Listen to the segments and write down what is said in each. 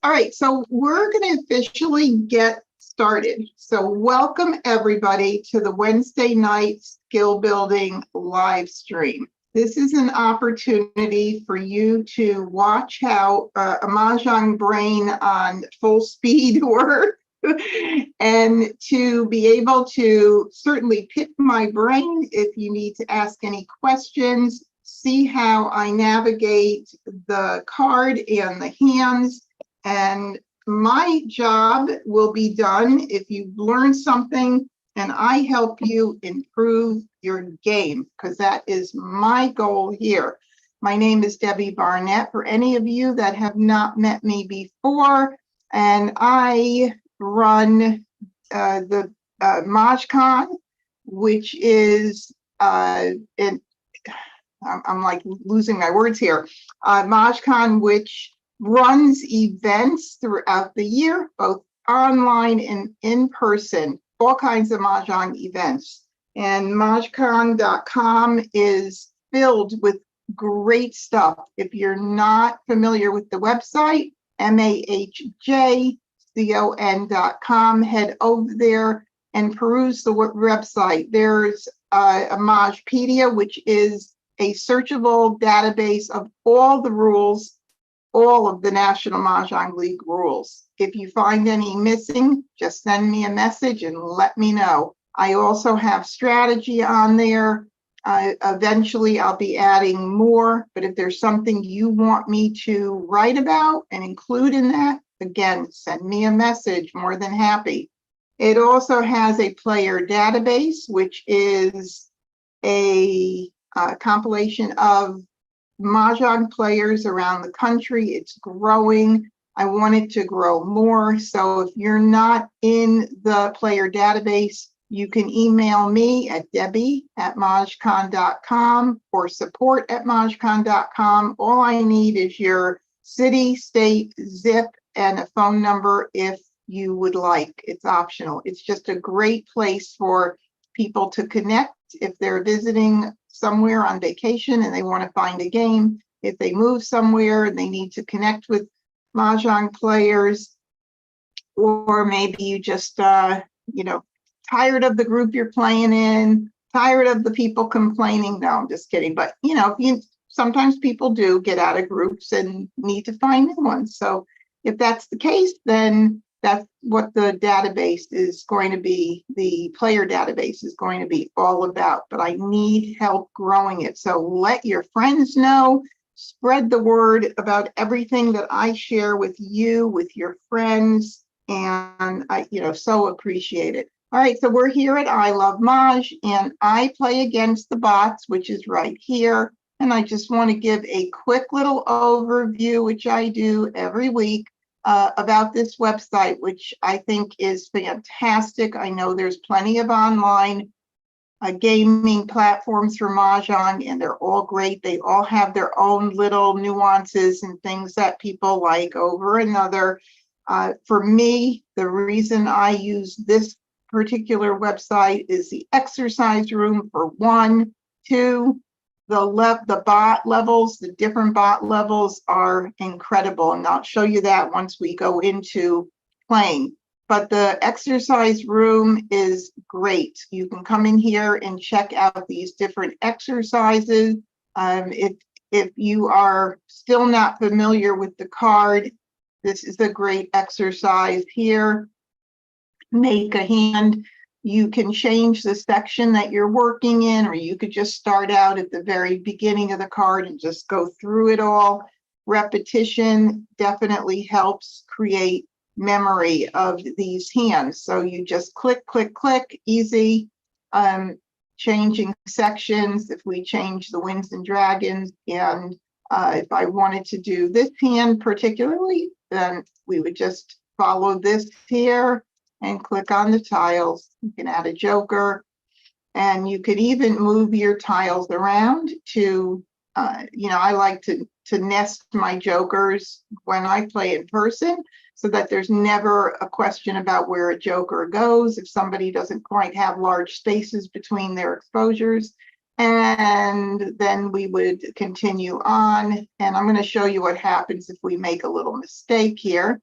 All right, so we're going to officially get started. So welcome everybody to the Wednesday night skill building live stream. This is an opportunity for you to watch how a Mahjong brain on full speed works and to be able to certainly pick my brain if you need to ask any questions, see how I navigate the card and the hands. And my job will be done if you've learned something and I help you improve your game, because that is my goal here. My name is Debbie Barnett, for any of you that have not met me before, and I run the MahjCon, which is, I'm like losing my words here, MahjCon, which runs events throughout the year, both online and in person, all kinds of Mahjong events. And MahjCon.com is filled with great stuff. If you're not familiar with the website, MahjCon.com, head over there and peruse the website. There's a Mahjpedia, which is a searchable database of all the rules, all of the National Mahjong League rules. If you find any missing, just send me a message and let me know. I also have strategy on there. Eventually, I'll be adding more, but if there's something you want me to write about and include in that, again, send me a message, more than happy. It also has a player database, which is a compilation of Mahjong players around the country. It's growing. I want it to grow more. So if you're not in the player database, you can email me at debbie@mahjcon.com or support@mahjcon.com. All I need is your city, state, zip, and a phone number if you would like. It's optional. It's just a great place for people to connect if they're visiting somewhere on vacation and they want to find a game, if they move somewhere and they need to connect with Mahjong players, or maybe you just, tired of the group you're playing in, tired of the people complaining. No, I'm just kidding. But, sometimes people do get out of groups and need to find new ones. So if that's the case, then that's what the database is going to be, the player database is going to be all about, but I need help growing it. So let your friends know, spread the word about everything that I share with you, with your friends, and I, so appreciate it. All right, so we're here at I Love Maj, and I play against the bots, which is right here. And I just want to give a quick little overview, which I do every week, about this website, which I think is fantastic. I know there's plenty of online gaming platforms for Mahjong, and they're all great. They all have their own little nuances and things that people like over another. For me, the reason I use this particular website is the exercise room for 1, 2, the bot levels, the different bot levels are incredible. And I'll show you that once we go into playing. But the exercise room is great. You can come in here and check out these different exercises. If you are still not familiar with the card, this is a great exercise here. Make a hand. You can change the section that you're working in, or you could just start out at the very beginning of the card and just go through it all. Repetition definitely helps create memory of these hands. So you just click, click, click, easy. Changing sections, if we change the Winds and Dragons, and if I wanted to do this hand particularly, then we would just follow this here and click on the tiles. You can add a joker, and you could even move your tiles around to, I like to nest my jokers when I play in person so that there's never a question about where a joker goes if somebody doesn't quite have large spaces between their exposures. And then we would continue on, and I'm going to show you what happens if we make a little mistake here.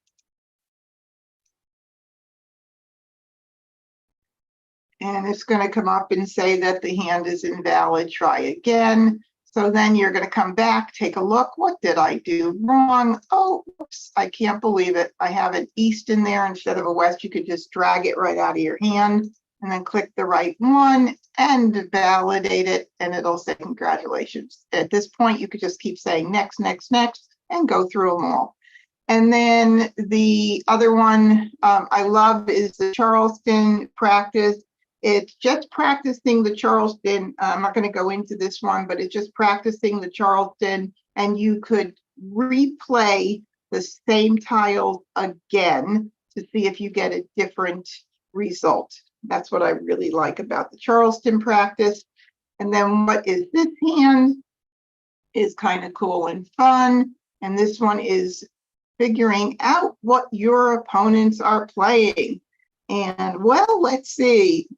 and it's going to come up and say that the hand is invalid. Try again. So then you're going to come back, take a look. What did I do wrong? Oh, oops, I can't believe it. I have an east in there instead of a west. You could just drag it right out of your hand and then click the right one and validate it, and it'll say congratulations. At this point, you could just keep saying next, next, next, and go through them all. And then the other one I love is the Charleston practice. It's just practicing the Charleston. I'm not going to go into this one, but it's just practicing the Charleston, and you could replay the same tiles again to see if you get a different result. That's what I really like about the Charleston practice. And then what is this hand is kind of cool and fun. And this one is figuring out what your opponents are playing. And well, let's see.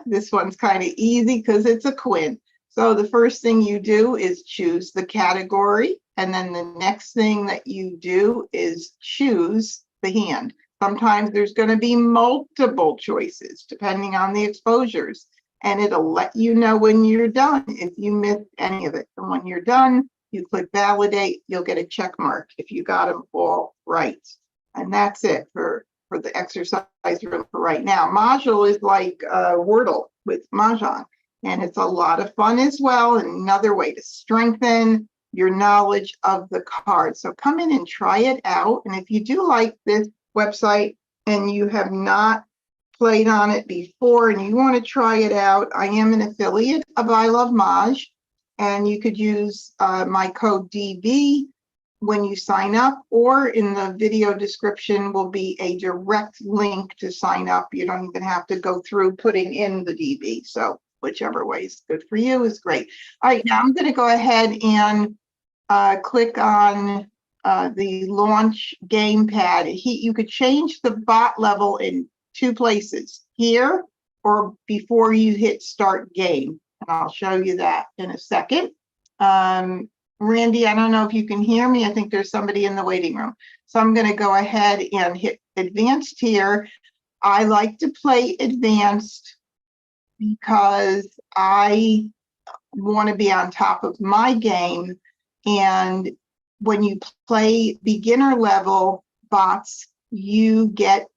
This one's kind of easy because it's a quint. So the first thing you do is choose the category. And then the next thing that you do is choose the hand. Sometimes there's going to be multiple choices depending on the exposures. And it'll let you know when you're done if you missed any of it. And when you're done, you click validate, you'll get a check mark if you got them all right. And that's it for the exercise room for right now. Mahjong is like Wordle with Mahjong, and it's a lot of fun as well. And another way to strengthen your knowledge of the cards. So come in and try it out. And if you do like this website and you have not played on it before and you want to try it out, I am an affiliate of I Love Maj, and you could use my code DB when you sign up, or in the video description will be a direct link to sign up. You don't even have to go through putting in the DB. So whichever way is good for you is great. All right, now I'm going to go ahead and click on the launch gamepad. You could change the bot level in two places, here or before you hit start game. And I'll show you that in a second. Randy, I don't know if you can hear me. I think there's somebody in the waiting room. So I'm going to go ahead and hit advanced here. I like to play advanced because I want to be on top of my game. And when you play beginner level bots, you get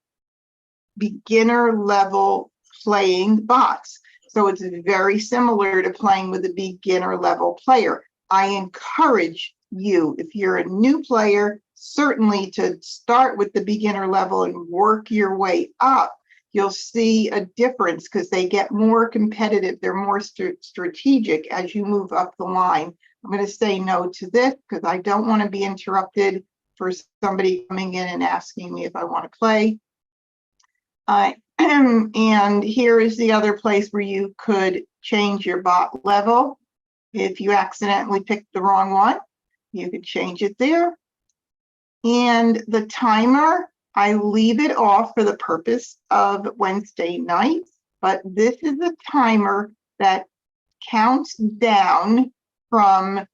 beginner level playing bots. So it's very similar to playing with a beginner level player. I encourage you, if you're a new player, certainly to start with the beginner level and work your way up. You'll see a difference because they get more competitive. They're more strategic as you move up the line. I'm going to say no to this because I don't want to be interrupted for somebody coming in and asking me if I want to play. And here is the other place where you could change your bot level. If you accidentally picked the wrong one, you could change it there. And the timer, I leave it off for the purpose of Wednesday nights, but this is a timer that counts down from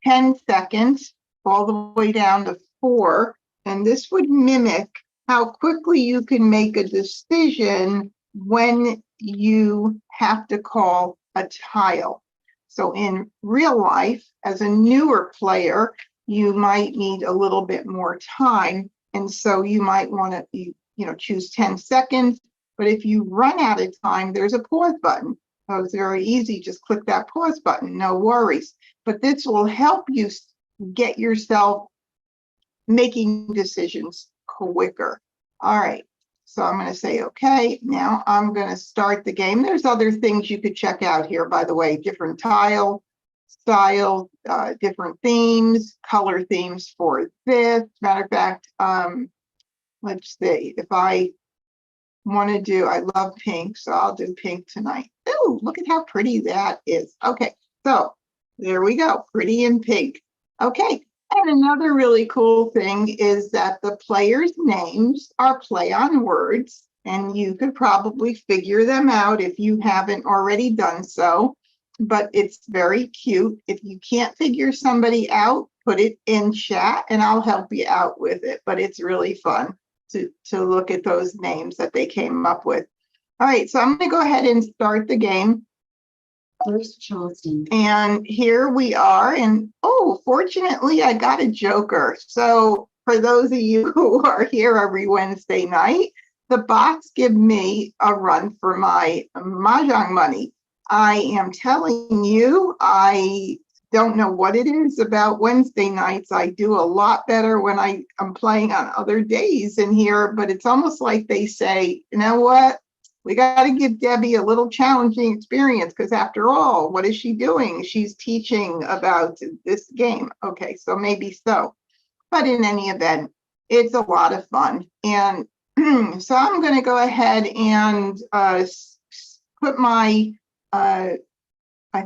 10 seconds all the way down to 4. And this would mimic how quickly you can make a decision when you have to call a tile. So in real life, as a newer player, you might need a little bit more time. And so you might want to, choose 10 seconds. But if you run out of time, there's a pause button. So it's very easy. Just click that pause button. No worries. But this will help you get yourself making decisions quicker. All right. So I'm going to say, okay, now I'm going to start the game. There's other things you could check out here, by the way, different tile style, different themes, color themes for this. Matter of fact, let's see, if I want to do, I love pink, so I'll do pink tonight. Ooh, look at how pretty that is. Okay, so there we go, pretty in pink. Okay. And another really cool thing is that the players' names are play on words, and you could probably figure them out if you haven't already done so, but it's very cute. If you can't figure somebody out, put it in chat and I'll help you out with it, but it's really fun to look at those names that they came up with. All right, so I'm going to go ahead and start the game. First, Charleston. And here we are. And oh, fortunately, I got a joker. So for those of you who are here every Wednesday night, the bots give me a run for my Mahjong money. I am telling you, I don't know what it is about Wednesday nights. I do a lot better when I'm playing on other days in here, but it's almost like they say, you know what? We got to give Debbie a little challenging experience because after all, what is she doing? She's teaching about this game. Okay, so maybe so. But in any event, it's a lot of fun. And so I'm going to go ahead and put my, I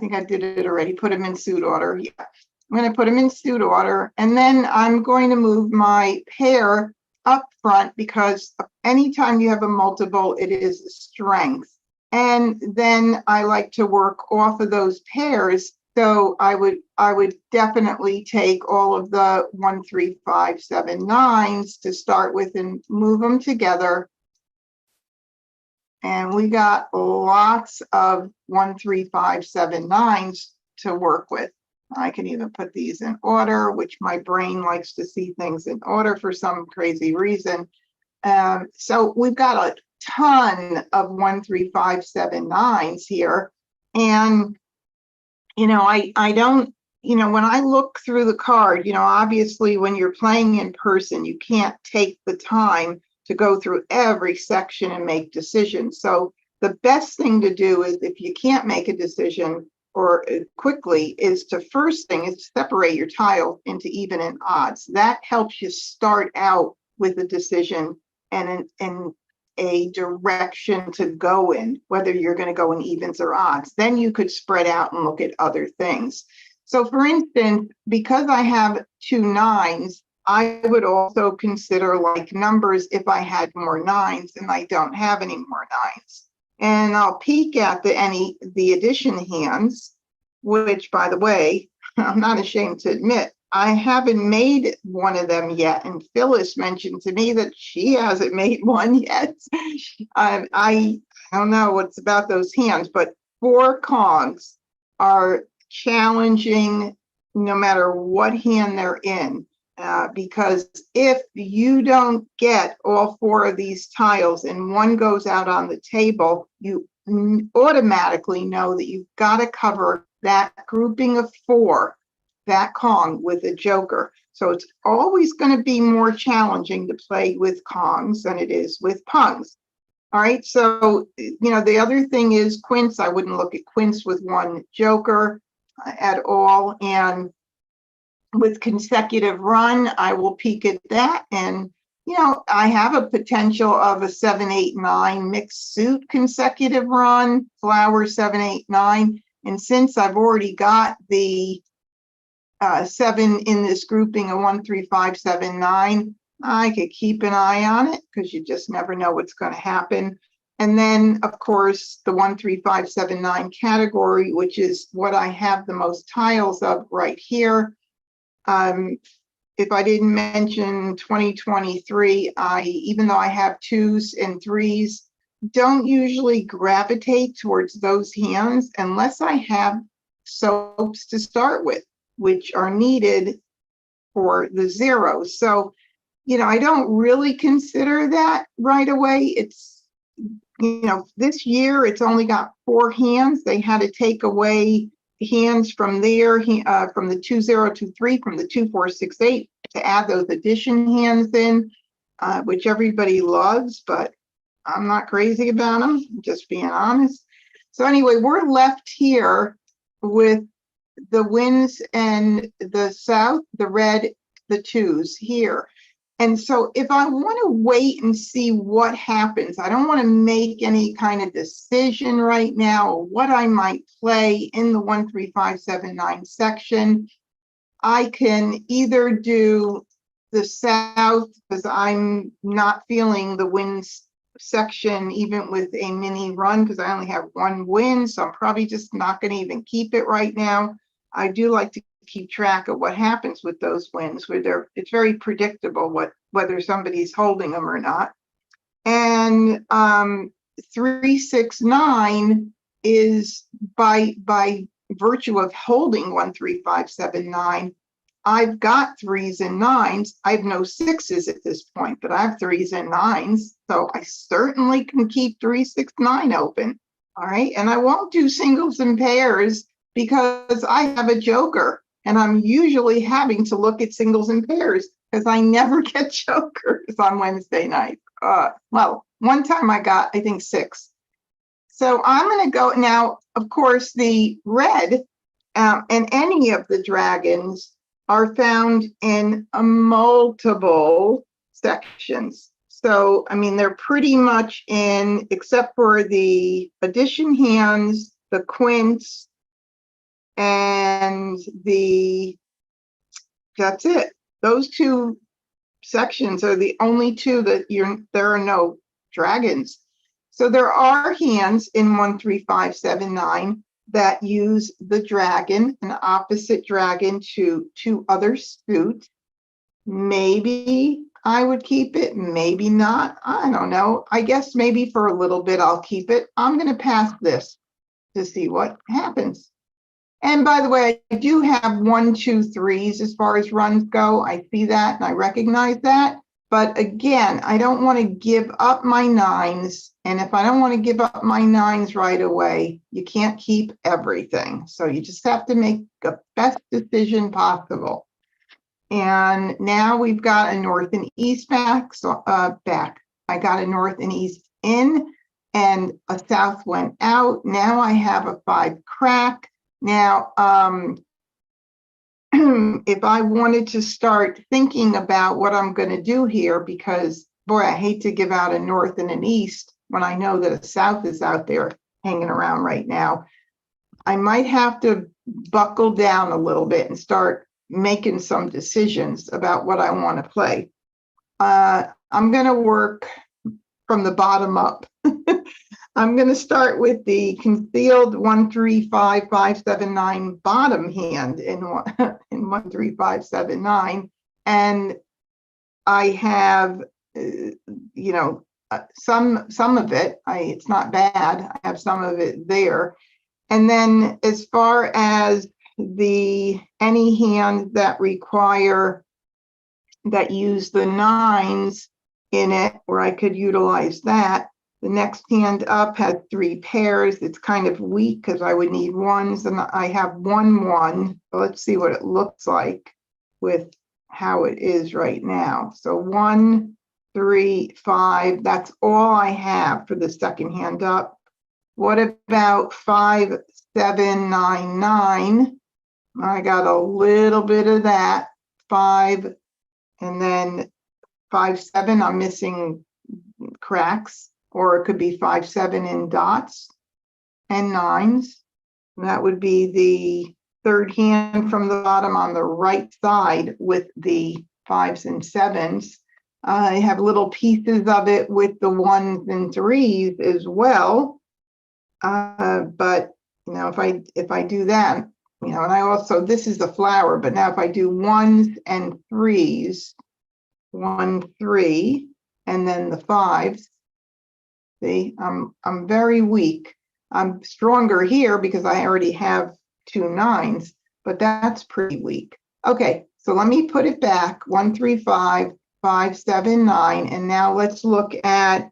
think I did it already, put them in suit order. Yeah, I'm going to put them in suit order. And then I'm going to move my pair up front because anytime you have a multiple, it is strength. And then I like to work off of those pairs. So I would definitely take all of the 1, 3, 5, 7, 9s to start with and move them together. And we got lots of 1, 3, 5, 7, 9s to work with. I can even put these in order, which my brain likes to see things in order for some crazy reason. So we've got a ton of 1, 3, 5, 7, 9s here. And, you know, I don't, you know, when I look through the card, you know, obviously when you're playing in person, you can't take the time to go through every section and make decisions. So the best thing to do is if you can't make a decision or quickly is to first thing is separate your tile into even and odds. That helps you start out with a decision and a direction to go in, whether you're going to go in evens or odds. Then you could spread out and look at other things. So for instance, because I have 2 9s, I would also consider like numbers if I had more 9s and I don't have any more 9s. And I'll peek at the addition hands, which, by the way, I'm not ashamed to admit, I haven't made one of them yet. And Phyllis mentioned to me that she hasn't made one yet. I don't know what's about those hands, but 4 Kongs are challenging no matter what hand they're in. Because if you don't get all 4 of these tiles and one goes out on the table, you automatically know that you've got to cover that grouping of 4, that Kong with a joker. So it's always going to be more challenging to play with Kongs than it is with Pungs. All right, so, you know, the other thing is quints. I wouldn't look at quints with 1 joker at all. And with consecutive run, I will peek at that. And, you know, I have a potential of a 7, 8, 9 mixed suit consecutive run, flower 7, 8, 9. And since I've already got the 7 in this grouping of 1, 3, 5, 7, 9, I could keep an eye on it because you just never know what's going to happen. And then, of course, the 1, 3, 5, 7, 9 category, which is what I have the most tiles of right here. If I didn't mention 2023, even though I have 2s and 3s, don't usually gravitate towards those hands unless I have soaps to start with, which are needed for the zeros. So, you know, I don't really consider that right away. It's, you know, this year it's only got 4 hands. They had to take away hands from there, from the 2, 0, 2, 3, from the 2, 4, 6, 8 to add those addition hands in, which everybody loves, but I'm not crazy about them, just being honest. So anyway, we're left here with the winds and the south, the red, the 2s here. And so if I want to wait and see what happens, I don't want to make any kind of decision right now what I might play in the 1, 3, 5, 7, 9 section. I can either do the south because I'm not feeling the winds section even with a mini run because I only have 1 win, so I'm probably just not going to even keep it right now. I do like to keep track of what happens with those wins where it's very predictable whether somebody's holding them or not. And 369 is by virtue of holding 1, 3, 5, 7, 9. I've got 3s and 9s. I have no 6s at this point, but I have 3s and 9s. So I certainly can keep 3, 6, 9 open. All right. And I won't do singles and pairs because I have a joker and I'm usually having to look at singles and pairs because I never get jokers on Wednesday night. Well, one time I got, I think, 6. So I'm going to go now. Of course, the red and any of the dragons are found in multiple sections. So, I mean, they're pretty much in, except for the addition hands, the quints, and that's it. Those 2 sections are the only 2 that there are no dragons. So there are hands in 1, 3, 5, 7, 9 that use the dragon, an opposite dragon to 2 other suits. Maybe I would keep it, maybe not. I don't know. I guess maybe for a little bit I'll keep it. I'm going to pass this to see what happens. And by the way, I do have 1, 2, 3s as far as runs go. I see that and I recognize that. But again, I don't want to give up my 9s. And if I don't want to give up my 9s right away, you can't keep everything. So you just have to make the best decision possible. And now we've got a north and east back. I got a north and east in and a south went out. Now I have a 5 crack. Now, if I wanted to start thinking about what I'm going to do here, because boy, I hate to give out a north and an east when I know that a south is out there hanging around right now, I might have to buckle down a little bit and start making some decisions about what I want to play. I'm going to work from the bottom up. I'm going to start with the concealed 1, 3, 5, 5, 7, 9 bottom hand in 1, 3, 5, 7, 9. And I have, some of it. It's not bad. I have some of it there. And then as far as any hands that use the 9s in it, where I could utilize that. The next hand up has 3 pairs. It's kind of weak because I would need 1s, and I have 1, 1. So let's see what it looks like with how it is right now. So 1, 3, 5. That's all I have for the second hand up. What about 5, 7, 9, 9? I got a little bit of that. 5, and then 5, 7. I'm missing cracks. Or it could be 5, 7 in dots and 9s. And that would be the third hand from the bottom on the right side with the 5s and 7s. I have little pieces of it with the 1s and 3s as well. But if I do that, and I also, this is the flower, but now if I do 1s and 3s, 1, 3, and then the 5s. See, I'm very weak. I'm stronger here because I already have 2 9s, but that's pretty weak. Okay, so let me put it back. 1, 3, 5, 5, 7, 9, and now let's look at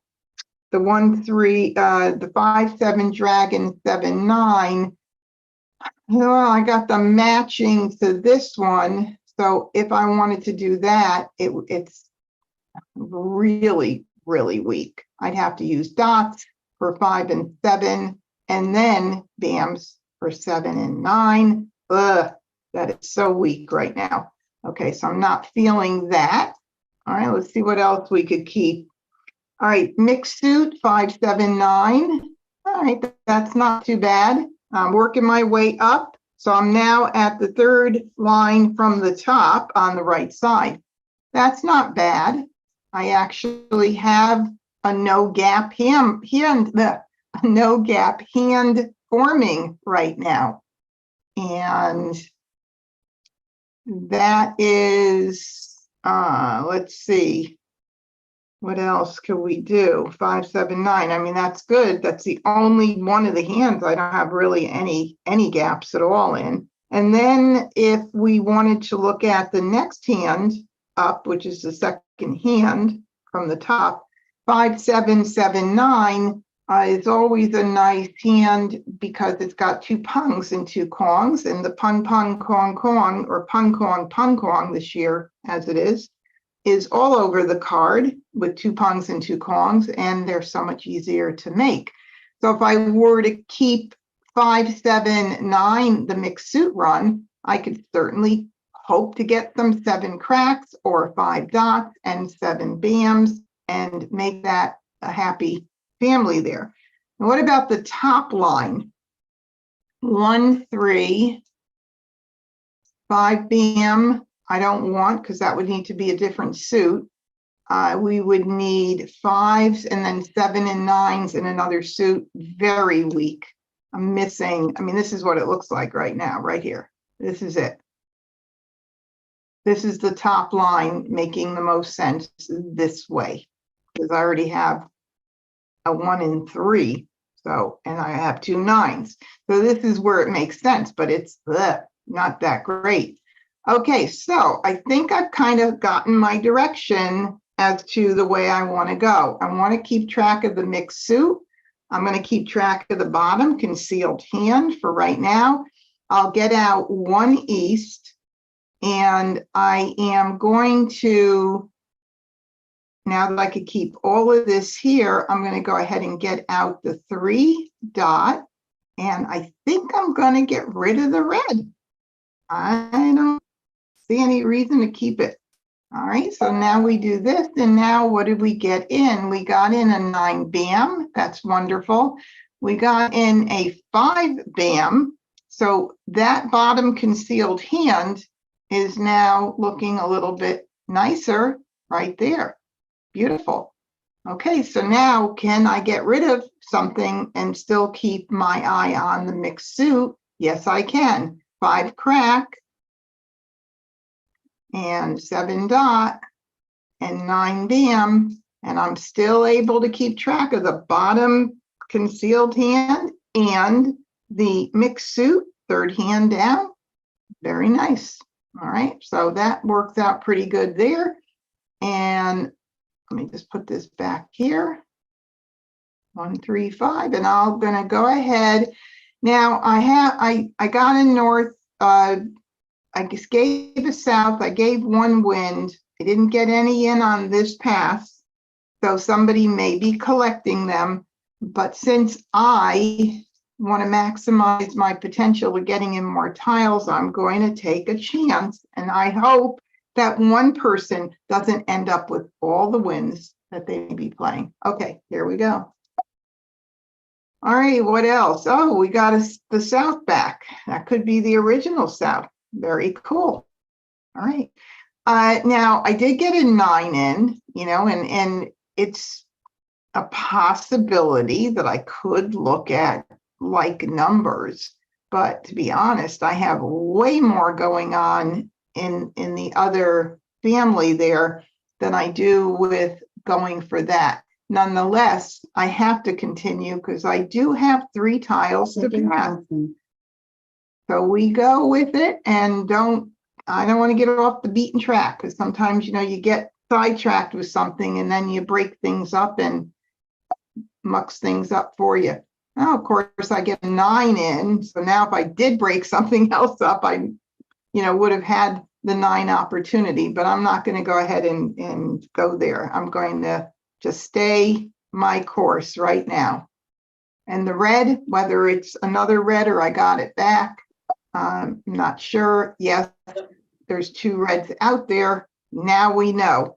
the 1, 3, the 5, 7 dragon, 7, 9. Well, I got them matching to this one. So if I wanted to do that, it's really, really weak. I'd have to use dots for 5 and 7, and then bams for 7 and 9. Ugh, that is so weak right now. Okay, so I'm not feeling that. All right, let's see what else we could keep. All right, mixed suit, 5, 7, 9. All right, that's not too bad. I'm working my way up. So I'm now at the 3rd line from the top on the right side. That's not bad. I actually have a no gap hand forming right now. And that is, let's see, What else could we do? 5, 7, 9. I mean, that's good. That's the only one of the hands I don't have really any gaps at all in. And then if we wanted to look at the next hand up, which is the second hand from the top, 5, 7, 7, 9 is always a nice hand because it's got 2 pungs and 2 kongs, and the pung pung kong kong, or pung kong this year as it is all over the card with 2 pungs and 2 kongs, and they're so much easier to make. So if I were to keep 5, 7, 9, the mixed suit run, I could certainly hope to get some 7 cracks or 5 dots and 7 bams and make that a happy family there. And what about the top line? 1, 3, 5 bam. I don't want, because that would need to be a different suit. We would need 5s and then 7 and 9s in another suit. Very weak. I'm missing. I mean, this is what it looks like right now, right here. This is it. This is the top line making the most sense this way, because I already have a 1 and 3. So, and I have 2 9s. So this is where it makes sense, but it's not that great. Okay, so I think I've kind of gotten my direction as to the way I want to go. I want to keep track of the mixed suit. I'm going to keep track of the bottom concealed hand for right now. I'll get out 1 east, and I am going to, now that I could keep all of this here, I'm going to go ahead and get out the 3 dot, and I think I'm going to get rid of the red. I don't see any reason to keep it. All right, so now we do this, and now what did we get in? We got in a 9 bam. That's wonderful. We got in a 5 bam. So that bottom concealed hand is now looking a little bit nicer right there. Beautiful. Okay, so now can I get rid of something and still keep my eye on the mixed suit? Yes, I can. 5 crack and 7 dot and 9 bam, and I'm still able to keep track of the bottom concealed hand and the mixed suit, 3rd hand down. Very nice. All right, so that works out pretty good there. And let me just put this back here. 1, 3, 5, and I'm gonna go ahead. Now I got a north, I just gave a south, I gave 1 wind. I didn't get any in on this pass, so somebody may be collecting them. But since I want to maximize my potential of getting in more tiles, I'm going to take a chance, and I hope that one person doesn't end up with all the wins that they may be playing. Okay, here we go. All right, what else? Oh, we got the south back. That could be the original south. Very cool. All right. Now I did get a 9 in, you know, and it's a possibility that I could look at like numbers, but to be honest, I have way more going on in the other family there than I do with going for that. Nonetheless, I have to continue because I do have 3 tiles to pass. So we go with it, and I don't want to get off the beaten track, because sometimes, you know, you get sidetracked with something and then you break things up and mucks things up for you. Now, of course, I get a 9 in. So now if I did break something else up, I, you know, would have had the 9 opportunity, but I'm not going to go ahead and go there. I'm going to just stay my course right now. And the red, whether it's another red or I got it back, I'm not sure. Yes, there's 2 reds out there. Now we know.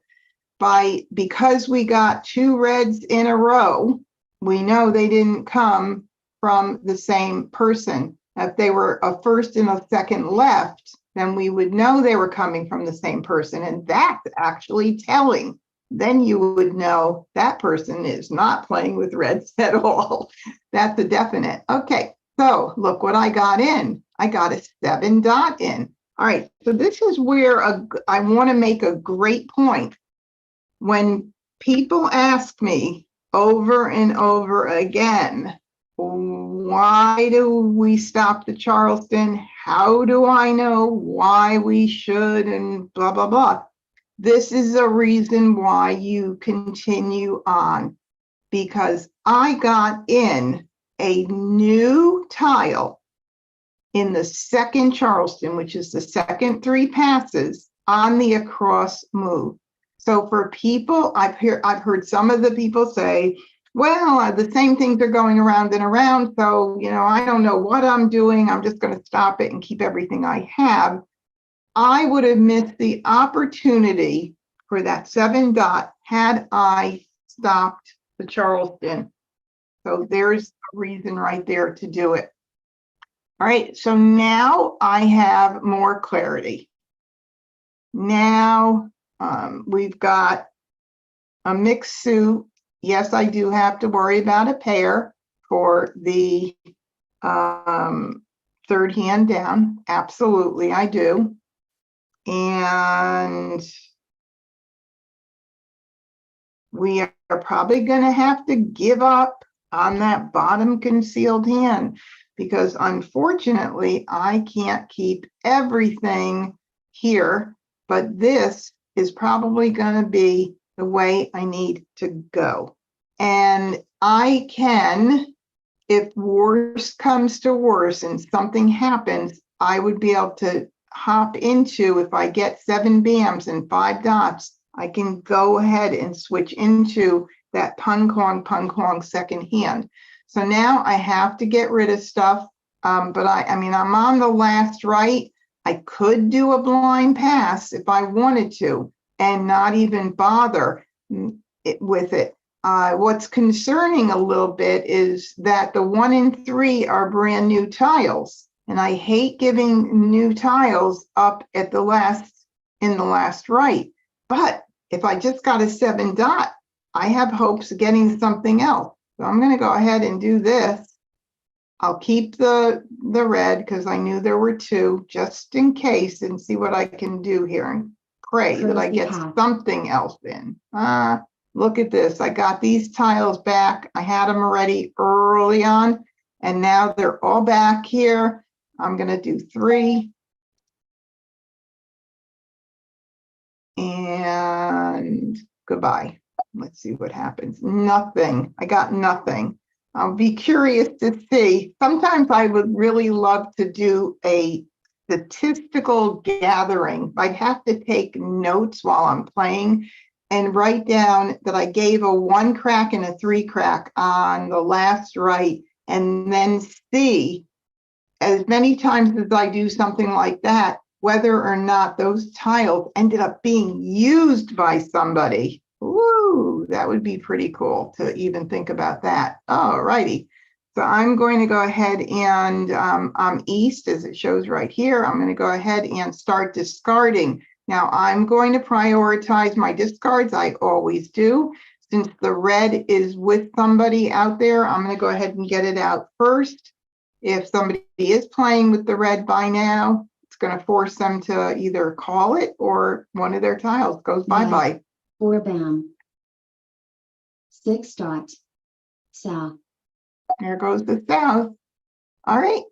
Because we got 2 reds in a row, we know they didn't come from the same person. If they were a first and a second left, then we would know they were coming from the same person. And that's actually telling. Then you would know that person is not playing with reds at all. That's a definite. Okay, so look what I got in. I got a 7 dot in. All right, so this is where I want to make a great point. When People ask me over and over again, why do we stop the Charleston? How do I know why we should, and blah, blah, blah. This is a reason why you continue on, because I got in a new tile in the second Charleston, which is the second 3 passes on the across move. So for people, I've heard some of the people say, well, the same things are going around and around. So, I don't know what I'm doing. I'm just going to stop it and keep everything I have. I would have missed the opportunity for that 7 dot had I stopped the Charleston. So there's a reason right there to do it. All right, so now I have more clarity. Now we've got a mixed suit. Yes, I do have to worry about a pair for the 3rd hand down. Absolutely, I do. And we are probably going to have to give up on that bottom concealed hand, because unfortunately I can't keep everything here, but this is probably going to be the way I need to go. And I can, if worse comes to worse and something happens, I would be able to hop into, if I get 7 bams and 5 dots, I can go ahead and switch into that pung klong second hand. So now I have to get rid of stuff, but I mean, I'm on the last right. I could do a blind pass if I wanted to and not even bother with it. What's concerning a little bit is that the 1 and 3 are brand new tiles, and I hate giving new tiles up at the last, in the last right. But if I just got a 7 dot, I have hopes of getting something else. So I'm going to go ahead and do this. I'll keep the red because I knew there were 2 just in case, and see what I can do here and pray that I get something else in. Look at this. I got these tiles back. I had them already early on, and now they're all back here. I'm going to do 3. And goodbye. Let's see what happens. Nothing. I got nothing. I'll be curious to see. Sometimes I would really love to do a statistical gathering. I'd have to take notes while I'm playing and write down that I gave a 1 crack and a 3 crack on the last right, and then see as many times as I do something like that, whether or not those tiles ended up being used by somebody. Ooh, that would be pretty cool to even think about that. All righty. So I'm going to go ahead and I'm east, as it shows right here. I'm going to go ahead and start discarding. Now I'm going to prioritize my discards. I always do. Since the red is with somebody out there, I'm going to go ahead and get it out first. If somebody is playing with the red by now, it's going to force them to either call it or one of their tiles goes bye-bye. 4 bam. 6 dot. South. There goes the south. All right.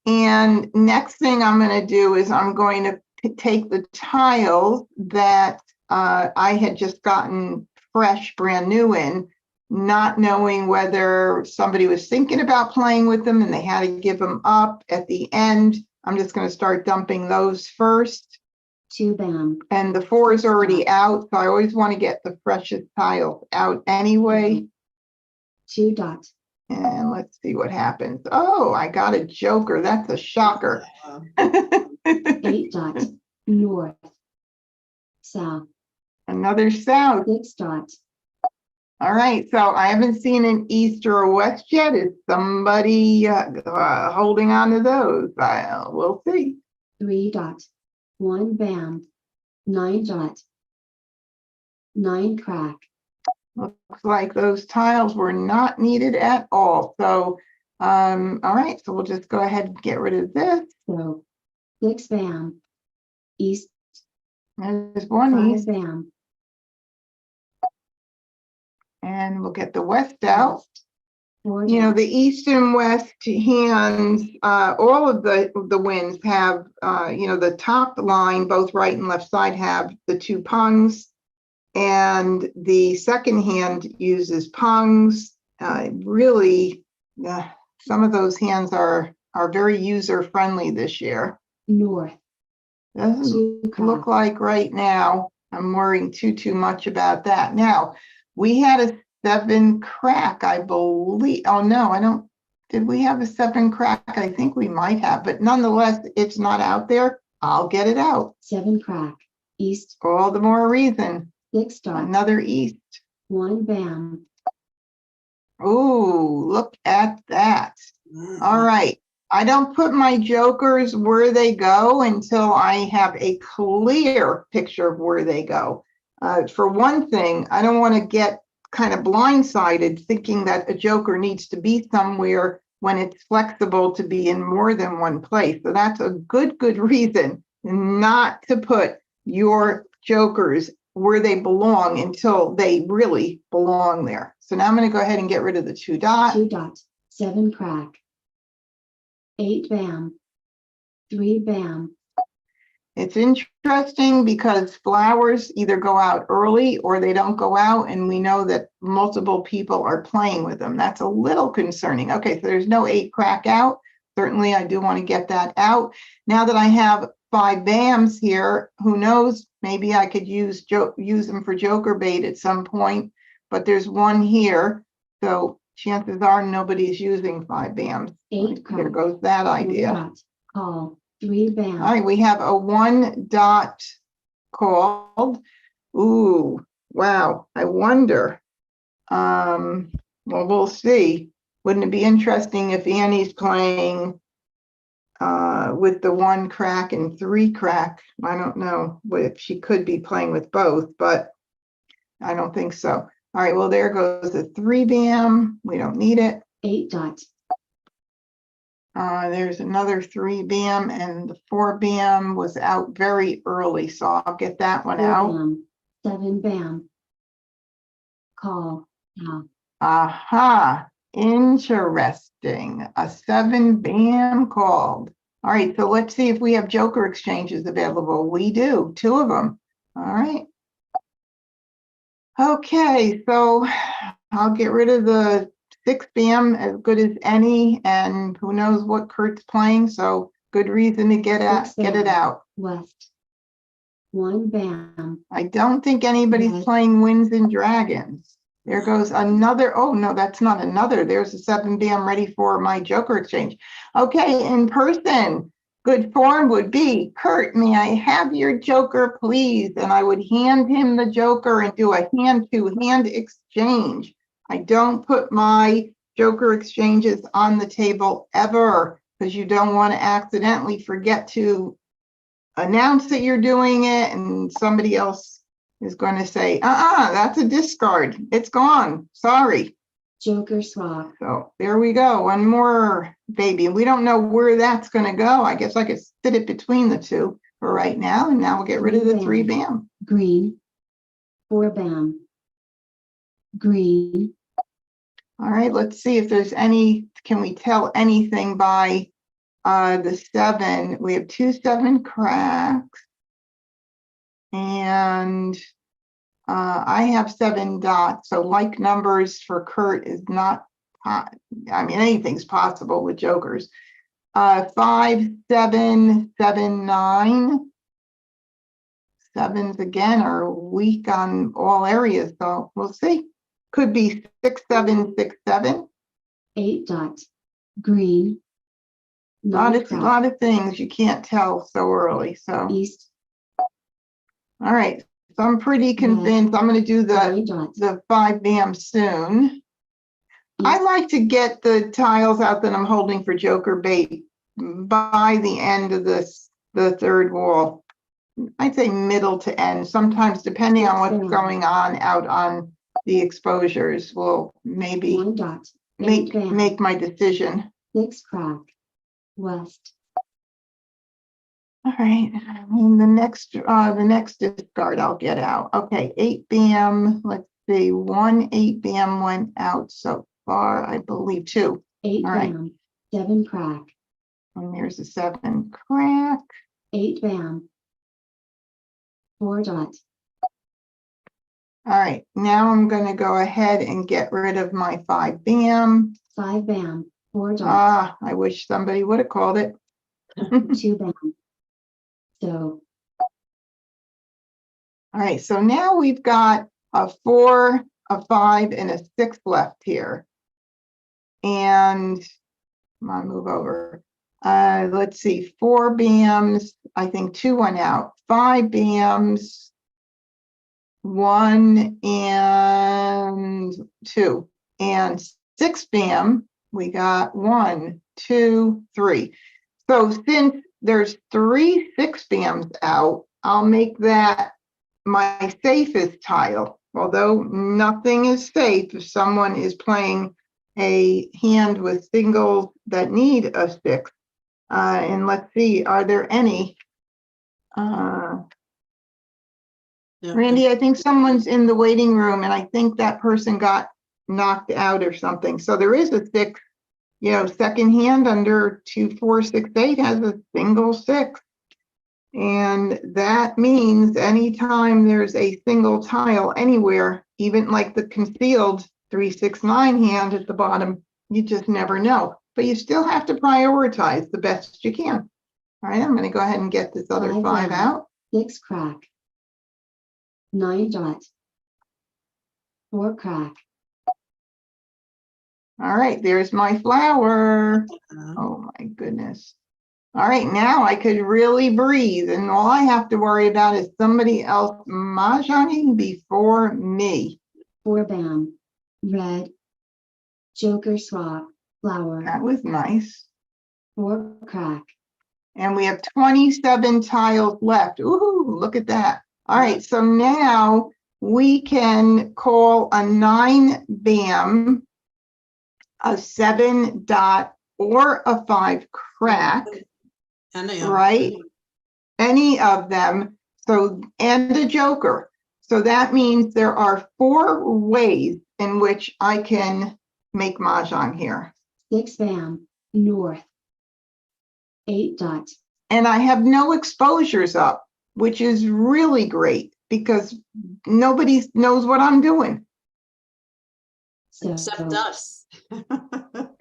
And next thing I'm going to do is I'm going to take the tiles that I had just gotten fresh, brand new in, not knowing whether somebody was thinking about playing with them and they had to give them up at the end. I'm just going to start dumping those first. 2 bam. And the 4 is already out, so I always want to get the freshest tiles out anyway. 2 dot. And let's see what happens. Oh, I got a joker. That's a shocker. 8 dot. North. South. Another south. 6 dot. All right, so I haven't seen an east or a west yet. Is somebody holding on to those? We'll see. 3 dot. 1 bam. 9 dot. 9 crack. Looks like those tiles were not needed at all. So, all right, so we'll just go ahead and get rid of this. So 6 bam. East. There's one 5 east. bam. And we'll get the west out. west, 4 You know, dots, the east and west hands, all of the winds have, you know, the top line, both right and left side have the two pungs. And the second hand uses pungs. Really, some of those hands are very user friendly this year. north, Doesn't 2 look crack, like right now I'm worrying too much about that. Now, we had a 7 crack, I believe. Oh, no, I don't. Did we have a 7 crack? I think we might have, but nonetheless, it's not out there. I'll get it out. 7 crack, east, All the more reason. 6 dots, Another east. 1 bam, Ooh, look at that. All right. I don't put my jokers where they go until I have a clear picture of where they go. For one thing, I don't want to get kind of blindsided thinking that a joker needs to be somewhere when it's flexible to be in more than one place. So that's a good reason not to put your jokers where they belong until they really belong there. So now I'm going to go ahead and get rid of the 2 dots. 2 dots, 7 crack, 8 bam, 3 bam, It's interesting because flowers either go out early or they don't go out, and we know that multiple people are playing with them. That's a little concerning. Okay, so there's no 8 crack out. Certainly, I do want to get that out. Now that I have 5 bams here, who knows? Maybe I could use them for joker bait at some point, but there's 1 here. So chances are nobody's using 5 bams. 8 There crack, goes that 1 idea. dot, call, 3 bam, All right, we have a 1 dot called. Ooh, wow. I wonder. Well, we'll see. Wouldn't it be interesting if Annie's playing with the 1 crack and 3 crack? I don't know if she could be playing with both, but I don't think so. All right, well, there goes the 3 bam. We don't need it. 8 dot, There's another 3 bam, and the 4 bam was out very early, so I'll get that one 4 out. bam, 7 bam, call, now, Aha, interesting. A 7 bam called. All right, so let's see if we have joker exchanges available. We do, 2 of them. All right. Okay, so I'll get rid of the 6 bam, as good as any, and who knows what Kurt's playing, so good reason to get it out. west, 1 bam, I don't think anybody's Right. playing Winds and Dragons. There goes another. Oh, no, that's not another. There's a 7 bam ready for my joker exchange. Okay, in person, good form would be, Kurt, may I have your joker, please? And I would hand him the joker and do a hand-to-hand exchange. I don't put my joker exchanges on the table ever, because you don't want to accidentally forget to announce that you're doing it and somebody else is going to say, that's a discard. It's gone. Sorry. joker swap, So there we go. 1 more, baby. We don't know where that's going to go. I guess I could sit it between the 2 for right now. And now we'll get rid of the 3 bam. green, 4 bam, green, All right, let's see if there's any, can we tell anything by the 7? We have 2 7 cracks. And I have 7 dots, so like numbers for Kurt is not, I mean, anything's possible with jokers. 5 7 7 9. 7s again are weak on all areas, so we'll see. Could be 6 7 6 7. 8 dot, green, A 9 crack, lot of things you can't tell so early. So east, all right, so I'm pretty convinced I'm going to do 9 dot, the 5 bam soon. I east, like to get the tiles out that I'm holding for joker bait by the end of the 3rd wall. I'd say middle to end, sometimes depending on what's going on out on the exposures will maybe 1 dot, 8 bam, make my decision. 6 crack, west, All right, and the next discard I'll get out. Okay, 8 bam, let's see, 1 8 bam went out so far, I believe 2. 8 All right. bam, 7 crack, And there's a 7 crack. 8 bam, 4 dot, All right, now I'm going to go ahead and get rid of my 5 bam. 5 bam, 4 dot, Ah, I wish somebody would have called it. 2 bam. So All right, so now we've got a 4, a 5, and a 6 left here. And come on, move over. Let's see, 4 bams. I think 2 went out. 5 bams, 1 and 2. And 6 bam, we got 1, 2, 3. So since there's 3 6 bams out, I'll make that my safest tile, although nothing is safe if someone is playing a hand with singles that need a 6. And let's see, are there any? Randy, I think someone's in the waiting room, and I think that person got knocked out or something. So there is a 6, second hand under 2 4 6 8 has a single 6. And that means anytime there's a single tile anywhere, even like the concealed 3 6 9 hand at the bottom, you just never know. But you still have to prioritize the best you can. All right, I'm going to go ahead and get this other 5 5 bam, out. 6 crack, 9 dot, 4 crack, All right, there's my flower. Oh my goodness. All right, now I could really breathe, and all I have to worry about is somebody else mahjonging before me. 4 bam, red, joker swap, flower, That was nice. 4 crack, And we have 27 tiles left. Ooh, look at that. All right, so now we can call a 9 bam, a 7 dot, or a 5 crack. Right? Any of them. So, and a joker. So that means there are 4 ways in which I can make mahjong here. 6 bam, north, 8 dot, And I have no exposures up, which is really great because nobody knows what I'm doing. so Except us.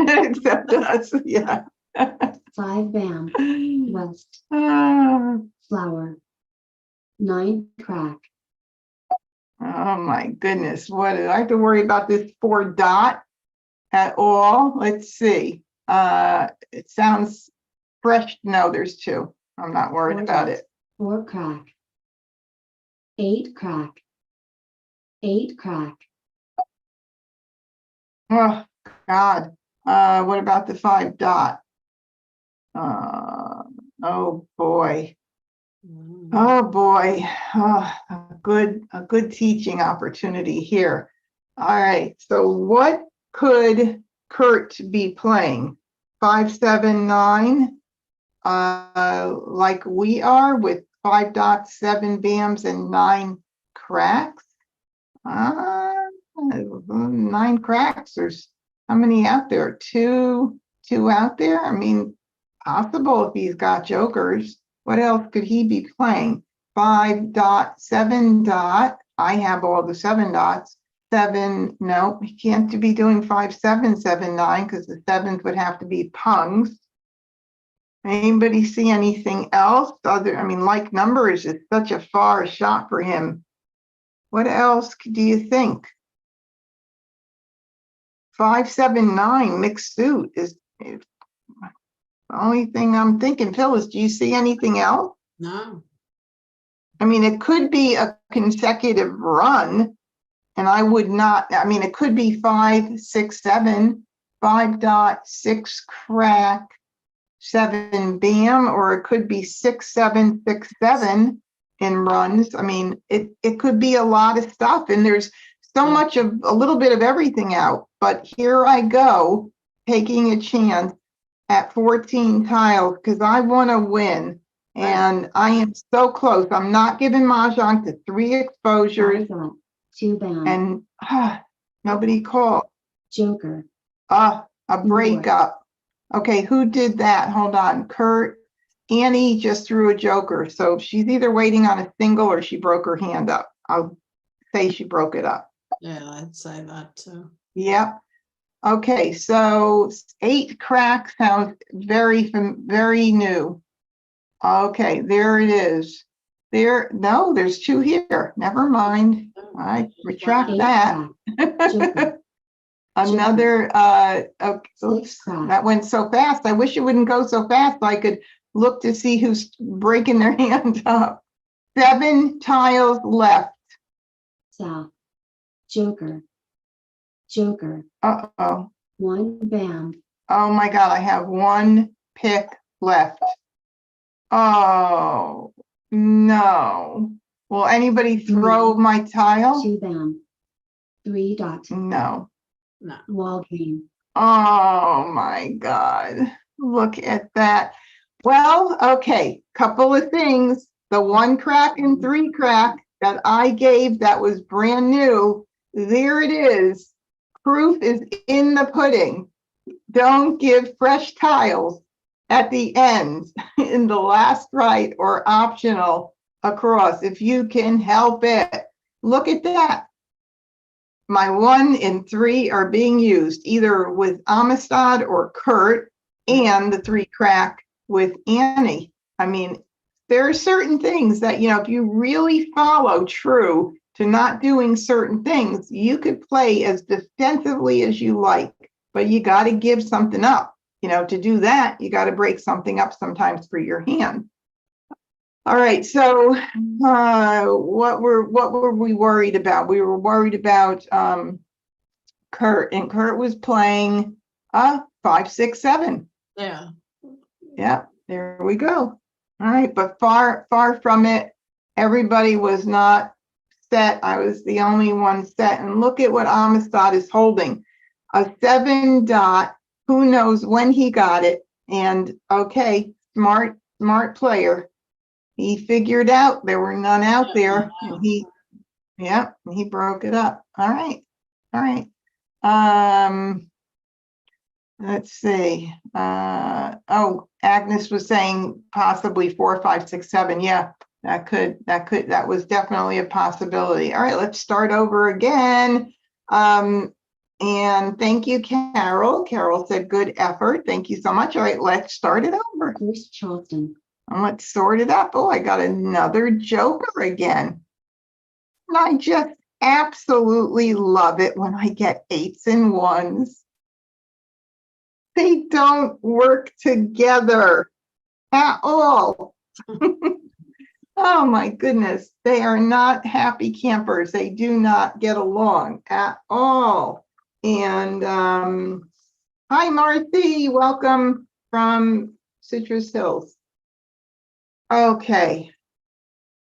Except us, yeah. 5 bam, west, Ah, flower, 9 crack, oh my goodness, what do I have to worry about this 4 dot at all? Let's see. It sounds fresh. No, there's 2. I'm not worried 4 about dot, it. 4 crack, 8 crack, 8 crack, Oh God. What about the 5 dot? Oh boy. Oh boy. Oh, a good teaching opportunity here. All right. So what could Kurt be playing? 5 7 9. Like we are with 5 dots, 7 bams, and 9 cracks. 9 cracks. There's how many out there? 2 out there. I mean, possible if he's got jokers. What else could he be playing? 5 dot, 7 dot. I have all the 7 dots. 7. No, he can't be doing 5 7 7 9 because the 7th would have to be pungs. Anybody see anything else? Like numbers is such a far shot for him. What else do you think? 5 7 9 mixed suit is the only thing I'm thinking. Phyllis, do you see anything else? No. It could be a consecutive run, and I would not. It could be 5 6 7, 5 dot, 6 crack, 7 bam, or it could be 6 7 6 7 in runs. It could be a lot of stuff, and there's so much of a little bit of everything out. But here I go, taking a chance at 14 tiles because I want to win, and I am so close. I'm not giving mahjong to 3 exposures. 5 dot, 2 bam, and nobody called. joker, A Lord. breakup. Okay, who did that? Hold on. Kurt. Annie just threw a joker. So she's either waiting on a single or she broke her hand up. I'll say she broke it up. Yeah, I'd say that too. Yep. Okay, so 8 crack sounds very new. Okay, there it is. No, there's 2 here. Never mind. I retract 8 that. crack, joker, Another, okay, 6 oops, crack, that went so fast. I wish it wouldn't go so fast so I could look to see who's breaking their hand up. 7 tiles left. south, joker, joker, Uh-oh. 1 bam, Oh my God, I have 1 pick left. Oh, no. Will anybody throw my tile? 2 bam, 3 dot, No. No. wall game, Oh my God. Look at that. Well, okay, couple of things. The 1 crack and 3 crack that I gave that was brand new, there it is. Proof is in the pudding. Don't give fresh tiles at the end in the last right or optional across if you can help it. Look at that. My 1 and 3 are being used either with Amistad or Kurt, and the 3 crack with Annie. I mean, there are certain things that, if you really follow true to not doing certain things, you could play as defensively as you like, but you got to give something up. To do that, you got to break something up sometimes for your hand. All right, so what were we worried about? We were worried about Kurt, and Kurt was playing 5, 6, 7. Yeah. Yeah, there we go. All right, but far from it. Everybody was not set. I was the only one set. And look at what Amistad is holding. A 7 dot. Who knows when he got it? And okay, smart player. He figured out there were none out there, and he broke it up. All right. Let's see. Agnes was saying possibly 4, 5, 6, 7. Yeah, that was definitely a possibility. All right, let's start over again. And thank you, Carol. Carol said good effort. Thank you so much. All right, let's start it over. first Charleston, And let's sort it up. Oh, I got another joker again. And I just absolutely love it when I get 8s and 1s. They don't work together at all. Oh my goodness. They are not happy campers. They do not get along at all. And hi, Marcy. Welcome from Citrus Hills. Okay.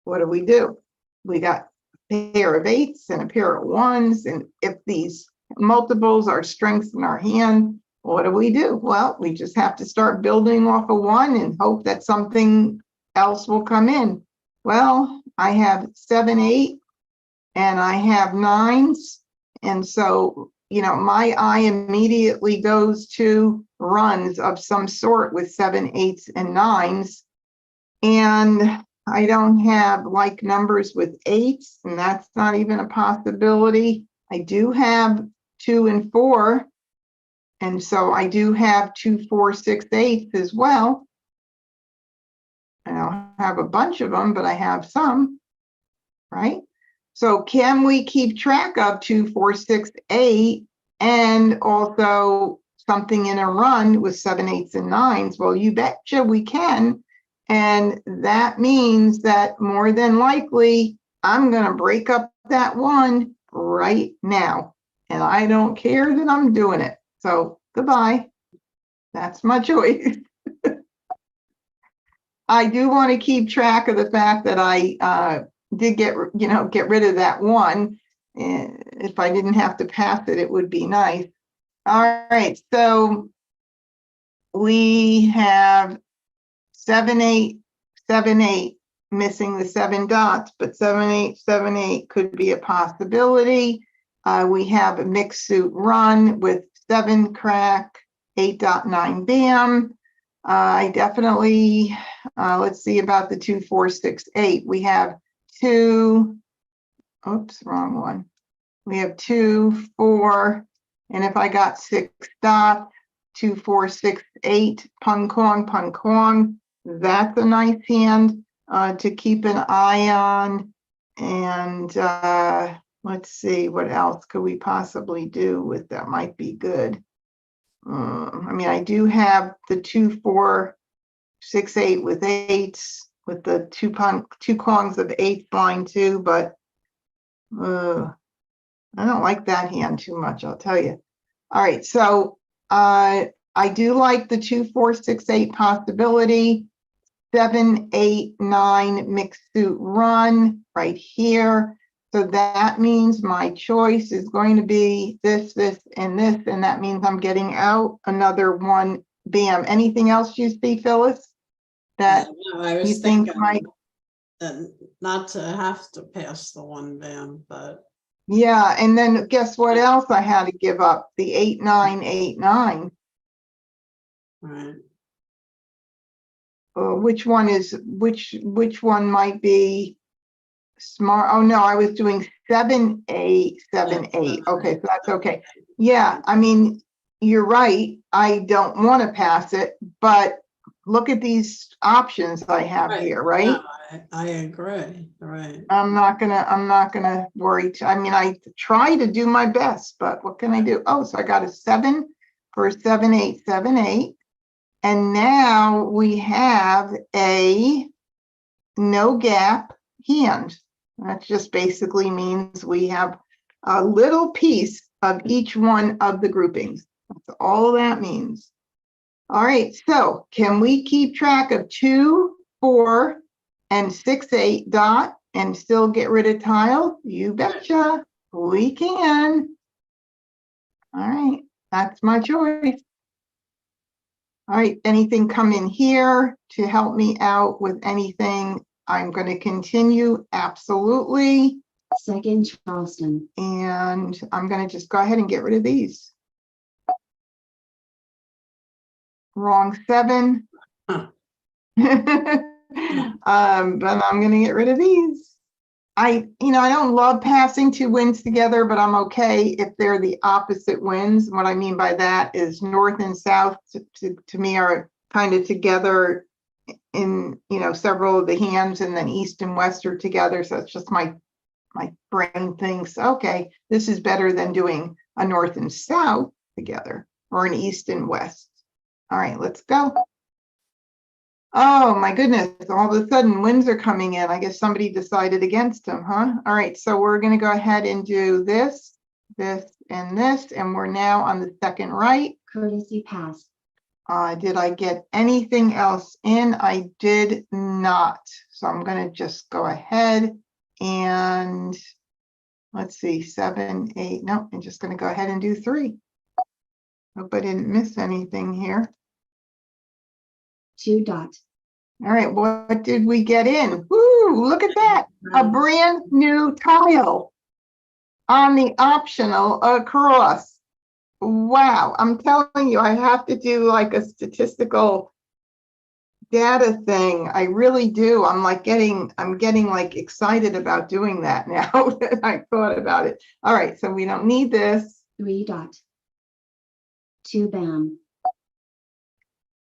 What do? We got a pair of 8s and a pair of 1s. And if these multiples are strengths in our hand, what do? Well, we just have to start building off of 1 and hope that something else will come in. Well, I have 7, 8, and I have 9s. And so, my eye immediately goes to runs of some sort with 7, 8s, and 9s. And I don't have like numbers with 8s, and that's not even a possibility. I do have 2 and 4. And so I do have 2, 4, 6, 8 as well. I don't have a bunch of them, but I have some, right? So can we keep track of 2, 4, 6, 8 and also something in a run with 7, 8s, and 9s? Well, you betcha we can. And that means that more than likely, I'm going to break up that 1 right now. And I don't care that I'm doing it. So goodbye. That's my choice. I do want to keep track of the fact that I did get rid of that 1. And if I didn't have to pass it, it would be nice. All right, so we have 7, 8, 7, 8. missing the 7 dots, but 7878 could be a possibility. We have a mixed suit run with 7 crack, 8.9 bam. I definitely, let's see about the 2, 4, 6, 8. We have 2, oops, wrong one. We have 2, 4, and if I got 6 dots, 2, 4, 6, 8, pung kong, that's a nice hand to keep an eye on. And let's see, what else could we possibly do with that might be good. I mean, I do have the 2, 4, 6, 8 with 8s with the 2 kongs of 8 blind too, but I don't like that hand too much, I'll tell you. All right, so I do like the 2, 4, 6, 8 possibility. 7, 8, 9 mixed suit run right here. So that means my choice is going to be this, and this, and that means I'm getting out another 1 bam. Anything else you see, Phyllis? That No, I you was think thinking might? not to have to pass the 1 bam, but Yeah, and then guess what else I had to give up? The 8, 9, 8, 9. right. Which one is which one might be smart? Oh no, I was doing 7, 8, 7, 8. Okay, so that's okay. Yeah, I mean, you're right. I don't want to pass it, but look at these options I have here, right? No, I agree. Right. I'm not gonna worry. I mean, I try to do my best, but what can I do? Oh, so I got a 7 for 7, 8, 7, 8. And now we have a no gap hand. That just basically means we have a little piece of each one of the groupings. That's all that means. All right, so can we keep track of 2, 4, and 6, 8 dot and still get rid of tile? You betcha, we can. All right, that's my choice. All right, anything come in here to help me out with anything? I'm going to continue, absolutely. Second Charleston. And I'm going to just go ahead and get rid of these. Wrong 7. Huh. But I'm going to get rid of these. I don't love passing 2 winds together, but I'm okay if they're the opposite winds. What I mean by that is north and south to me are kind of together in, several of the hands, and then east and west are together. So it's just my brain thinks, okay, this is better than doing a north and south together or an east and west. All right, let's go. Oh my goodness, all of a sudden winds are coming in. I guess somebody decided against them, huh? All right, so we're going to go ahead and do this, this, and this, and we're now on the second right. Courtesy pass. Did I get anything else in? I did not. So I'm going to just go ahead and let's see, 7, 8. No, I'm just going to go ahead and do 3. Hope I didn't miss anything here. 2 dot. All right, what did we get in? Woo, look at that. A brand new tile on the optional across. Wow, I'm telling you, I have to do like a statistical data thing. I really do. I'm getting like excited about doing that now that I thought about it. All right, so we don't need this. 3 dot. 2 bam.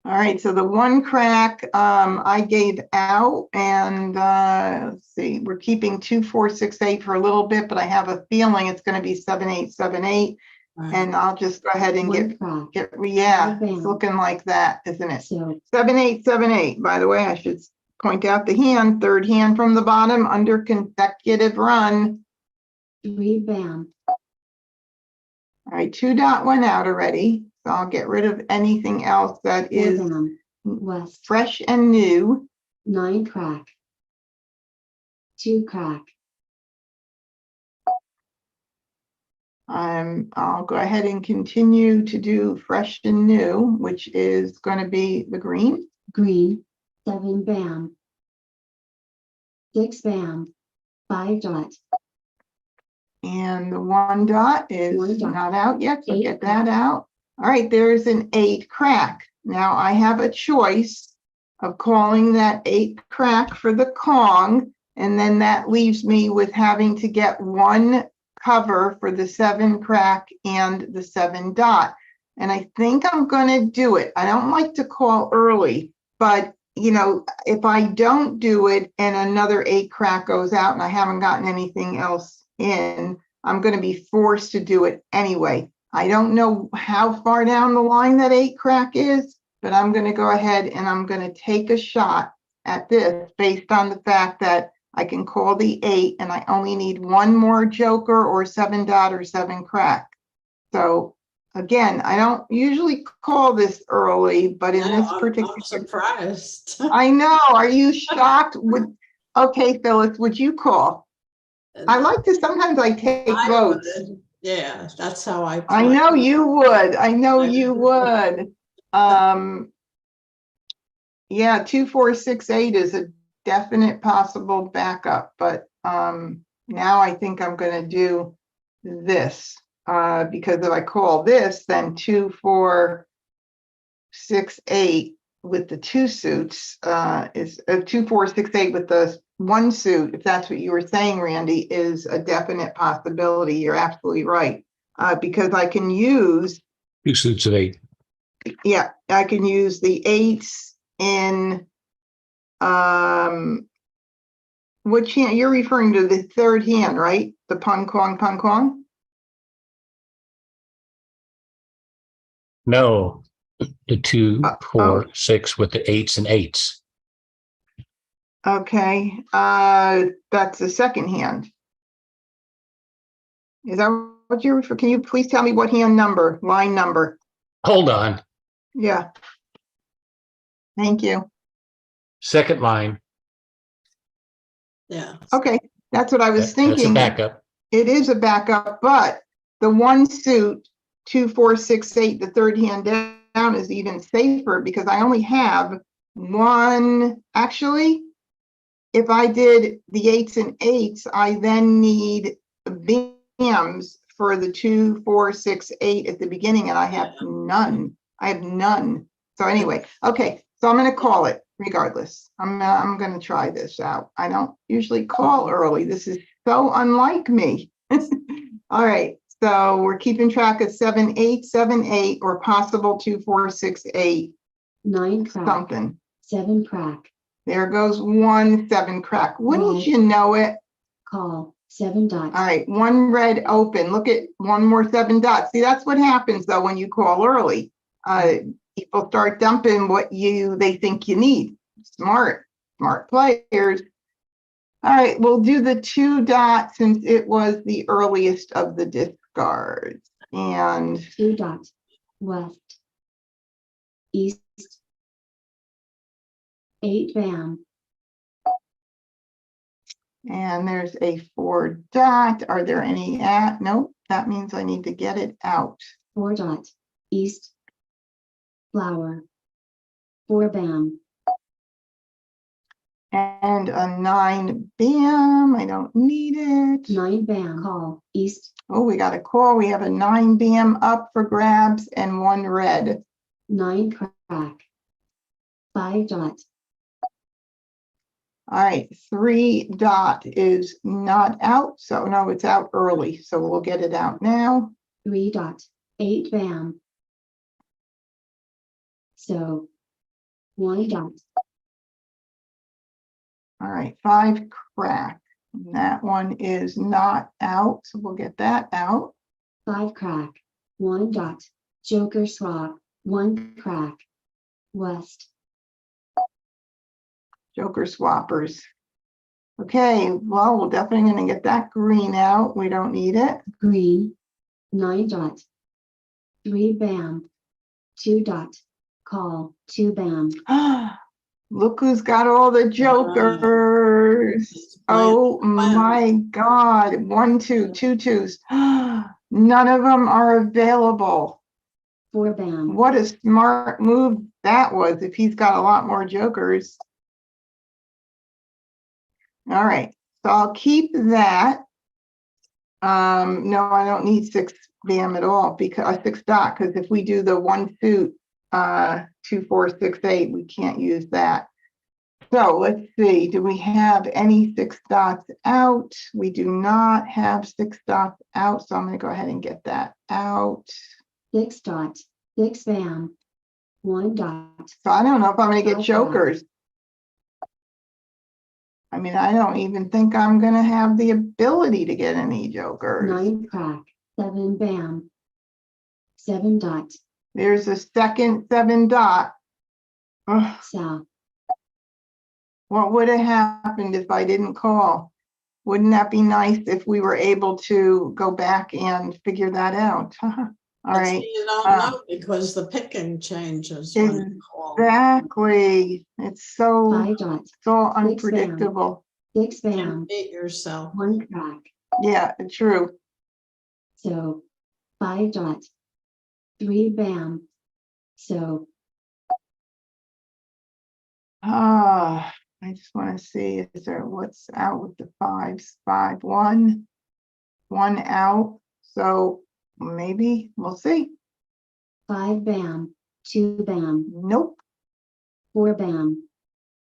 All right, so the 1 crack I gave out, and let's see, we're keeping 2, 4, 6, 8 for a little bit, but I have a feeling it's going to be 7, 8, 7, 8, Right. and I'll just go ahead and 1 crack. yeah, Bam. it's looking like that, isn't it? So 7, 8, 7, 8. By the way, I should point out the hand, third hand from the bottom under consecutive run. 3 bam. All right, 2 dot went out already. So I'll get rid of anything else that 4 is bam. West. fresh and new. 9 crack. 2 crack. I'll go ahead and continue to do fresh and new, which is going to be the green. Green. 7 bam. 6 bam, 5 dot, And the 1 dot is 1 dot. not out yet, so 8 get that out. All right, there's an 8 crack. Now I have a choice of calling that 8 crack for the Kong, and then that leaves me with having to get 1 cover for the 7 crack and the 7 dot. And I think I'm gonna do it. I don't like to call early, but you know, if I don't do it and another 8 crack goes out and I haven't gotten anything else in, I'm going to be forced to do it anyway. I don't know how far down the line that 8 crack is, but I'm going to go ahead and I'm going to take a shot at this based on the fact that I can call the 8 and I only need 1 more joker or 7 dot or 7 crack. So again, I don't usually call this early, but in this particular, I'm surprised. I know. Are you shocked? Okay, Phyllis, would you call? I like to, sometimes I take I votes. would. Yeah, that's how I I play. know you would. I know you would. Yeah, 2, 4, 6, 8 is a definite possible backup, but now I think I'm going to do this because if I call this, then 2, 4, 6, 8 with the 2 suits is 2, 4, 6, 8 with the 1 suit, if that's what you were saying, Randy, is a definite possibility. You're absolutely right. Because I can use 2 suits of 8. yeah, I can use the 8s in which hand you're referring to, the 3rd hand, right? The pun kwang. No, the 2, oh. 4, 6 with the 8s and 8s. Okay, that's the 2nd hand. Is that what you're referring? Can you please tell me what hand number, line number? Hold on. Yeah. Thank you. 2nd line. Yeah. Okay, that's what I was That's a thinking. backup. It is a backup, but the 1 suit, 2, 4, 6, 8, the 3rd hand down is even safer because I only have 1. Actually, if I did the 8s and 8s, I then need bams for the 2, 4, 6, 8 at the beginning, and I have none. I have none. So anyway, okay, so I'm going to call it regardless. I'm going to try this out. I don't usually call early. This is so unlike me. All right, so we're keeping track of 7, 8, 7, 8, or possible 2, 4, 6, 8. 9 crack, Something. 7 crack, There goes 1 7 crack. Wouldn't you know it? call, 7 dot, All right, 1 red open. Look at 1 more 7 dots. See, that's what happens though when you call early. People start dumping what they think you need. Smart players. All right, we'll do the 2 dots since it was the earliest of the discards. And 2 dot, west, east, 8 bam, there's a 4 dot. Are there any nope, that means I need to get it out. 4 dot, east, flower, 4 bam, And a 9 bam. I don't need it. 9 bam, call, east, Oh, we got a call. We have a 9 bam up for grabs and 1 red. 9 crack, 5 dot, All right, 3 dot is not out. So no, it's out early. So we'll get it out now. 3 dot, 8 bam. So 1 dot, All right, 5 crack. And that one is not out. So we'll get that out. 5 crack, 1 dot, joker swap, 1 crack, west, Joker swappers. Okay, well, we're definitely going to get that green out. We don't need it. green, 9 dot, 3 bam, 2 dot, call, 2 bam, Look who's got all the jokers. Oh my God. 1, 2, 2 twos. None of them are available. 4 bam, What a smart move that was if he's got a lot more jokers. All right, so I'll keep that. No, I don't need 6 BAM at all because 6 dot, because if we do the 1 suit, 2, 4, 6, 8, we can't use that. So let's see, do we have any 6 dots out? We do not have 6 dots out, so I'm going to go ahead and get that out. 6 dot, 6 BAM, 1 dot, So I don't know if I'm going to get Okay. jokers. I mean, I don't even think I'm going to have the ability to get any jokers. 9 crack, 7 BAM, 7 dot, There's a second 7 dot. Ugh, south, what would have happened if I didn't call? Wouldn't that be nice if we were able to go back and figure that out? All But right. see, you don't know because the picking changes when you call. Exactly. It's so 5 dot, unpredictable. 6 Can't BAM, beat yourself. 1 crack. Yeah, true. So 5 dot, 3 BAM. So Ah, I just want to see, is there what's out with the 5s? 5, 1, 1 out. So maybe we'll see. 5 BAM, 2 BAM, Nope. 4 BAM.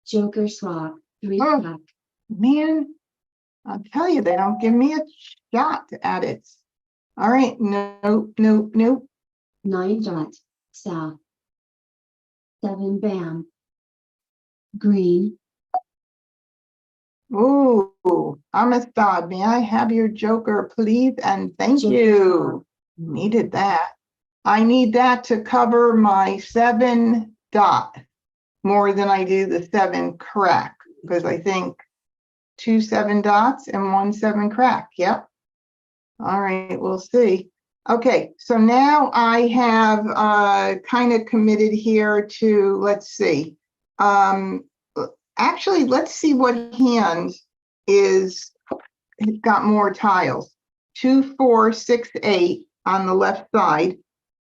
Joker swap, 3 Oh. crack. Man, I'll tell you, they don't give me a shot at it. All right, nope, nope, nope. 9 dot, south. 7 BAM. Green, Ooh, Amistad, may I have your joker, please? And thank Joker you. Needed that. I need that to cover my 7 dot more than I do the 7 crack, because I think 2 7 dots and 1 7 crack. Yep. All right, we'll see. Okay, so now I have kind of committed here to, let's see. Actually, let's see what hand is got more tiles. 2 4 6 8 on the left side,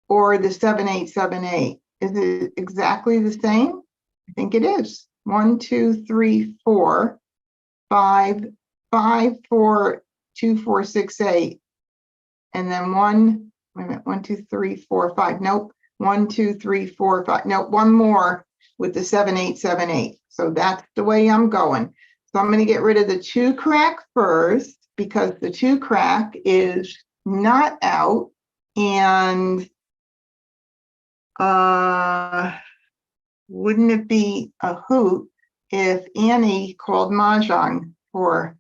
or the 7 8 7 8. Is it exactly the same? I think it is. 1 2 3 4 5 5 4 2 4 6 8. And then 1, wait a minute, 1 2 3 4 5. Nope. 1 2 3 4 5. Nope, one more with the 7 8 7 8. So that's the way I'm going. So I'm going to get rid of the 2 crack first, because the 2 crack is not out. And wouldn't it be a hoot if Annie called Mah Jongg for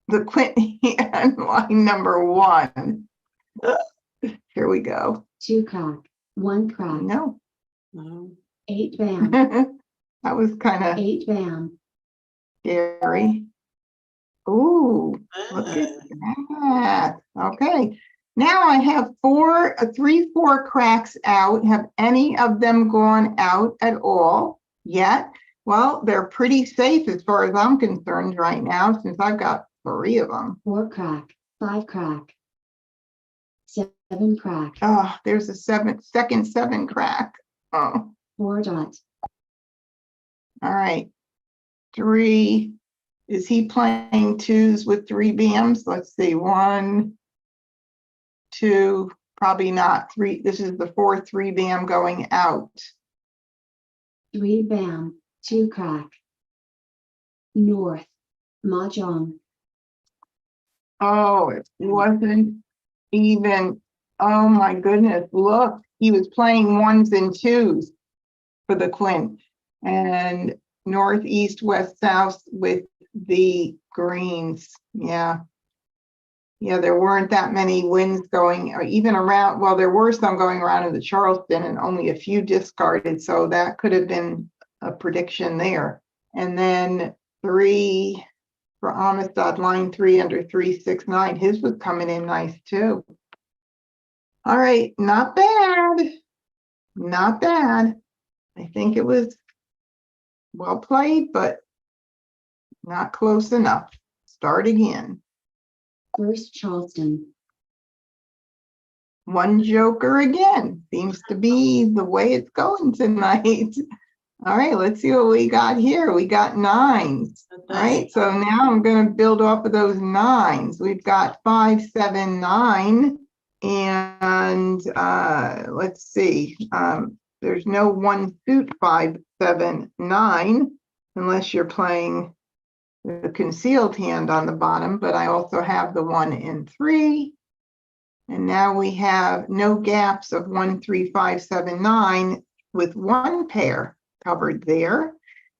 the quint hand line number 1? Here we go. 2 crack. 1 crack. No. No. 8 BAM. That was kind of 8 BAM. scary. Ooh, look at that. Okay. Now I have 3 4 cracks out. Have any of them gone out at all yet? Well, they're pretty safe as far as I'm concerned right now, since I've got 3 of them. 4 crack. 5 crack. 7 crack. Oh, there's a second 7 crack. Oh, 4 dot. all right. 3. Is he playing 2s with 3 BMs? Let's see. 1, 2, probably not. 3. This is the 4th 3 BM going out. 3 BAM. 2 crack. North. Mah Jongg. Oh, it wasn't even. Oh my goodness. Look, he was playing 1s and 2s for the quint. And north, east, west, south with the greens. Yeah. Yeah, there weren't that many winds going, or even around. Well, there were some going around in the Charleston and only a few discarded. So that could have been a prediction there. And then 3 for Amistad, line 3 under 369. His was coming in nice too. All right, not bad. Not bad. I think it was well played, but not close enough. Start again. First Charleston. 1 joker again. Seems to be the way it's going tonight. All right, let's see what we got here. We got nines. All right, so now I'm going to build off of those nines. We've got 5, 7, 9. And let's see. There's no one suit 5, 7, 9, unless you're playing the concealed hand on the bottom, but I also have the 1 and 3. And now we have no gaps of 1, 3, 5, 7, 9 with one pair covered there.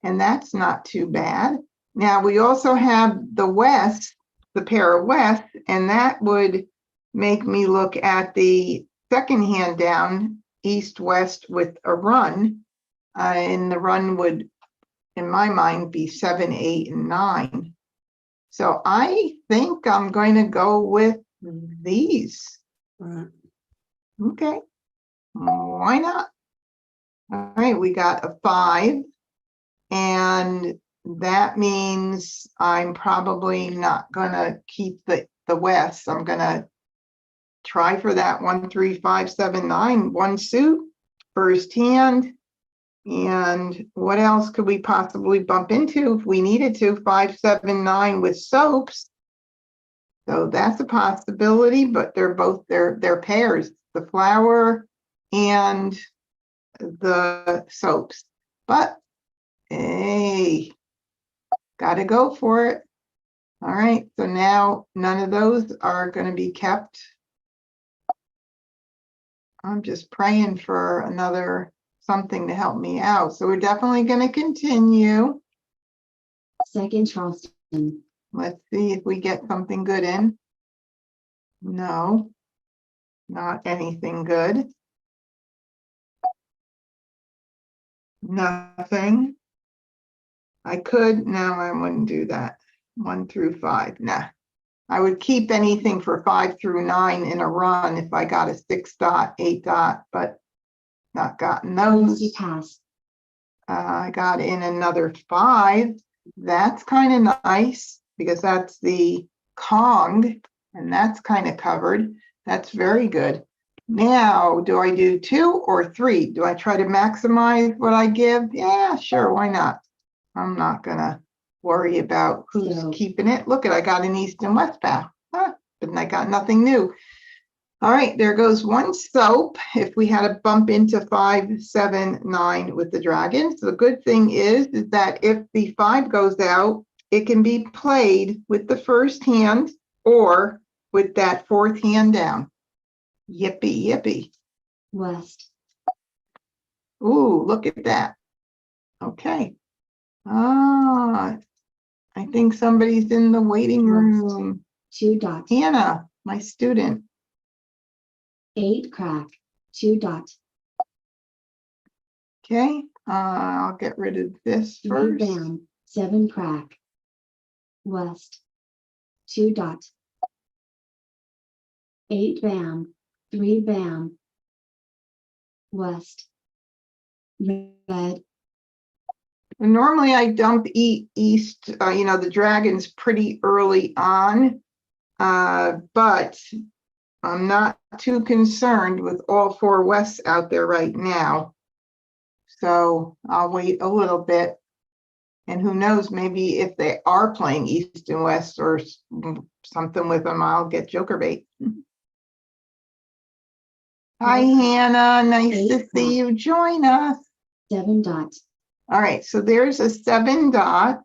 And that's not too bad. Now we also have the West, the pair of West, and that would make me look at the second hand down, East, West with a run. And the run would, in my mind, be 7, 8, and 9. So I think I'm going to go with these. Right. Okay, why not? All right, we got a 5, and that means I'm probably not gonna keep the West. I'm gonna try for that 1, 3, 5, 7, 9, one suit, first hand. And what else could we possibly bump into if we needed to? 5, 7, 9 with soaps. So that's a possibility, but they're both they're pairs, the flower and the soaps. But hey, gotta go for it. All right, so now none of those are going to be kept. I'm just praying for another something to help me out. So we're definitely going to continue. Second Charleston. Let's see if we get something good in. No, not anything good. Nothing. I could, no, I wouldn't do that. 1 through 5, nah. I would keep anything for 5 through 9 in a run if I got a 6 dot, 8 dot, but not gotten those. Easy pass. I got in another 5. That's kind of nice because that's the Kong, and that's kind of covered. That's very good. Now, do I do 2 or 3? Do I try to maximize what I give? Yeah, sure, why not? I'm not gonna worry about who's So- keeping it. Look, I got an East and West path, but I got nothing new. All right, there goes one soap. If we had a bump into 5, 7, 9 with the dragons, the good thing is that if the 5 goes out, it can be played with the first hand or with that fourth hand down. Yippee, yippee. West. Ooh, look at that. Okay. Ah, I think somebody's in the waiting room. 2 dot. Hannah, my student. 8 crack. 2 dot. Okay, I'll get rid of this 3 first. bam. 7 crack. West. 2 dot. 8 bam. 3 bam. West. Red. And normally I dump East, the dragons pretty early on, but I'm not too concerned with all 4 Wests out there right now. So I'll wait a little bit. And who knows, maybe if they are playing East and West or something with them, I'll get joker bait. Hi, Hannah. Nice to see you join us. 7 dot. All right, so there's a 7 dot.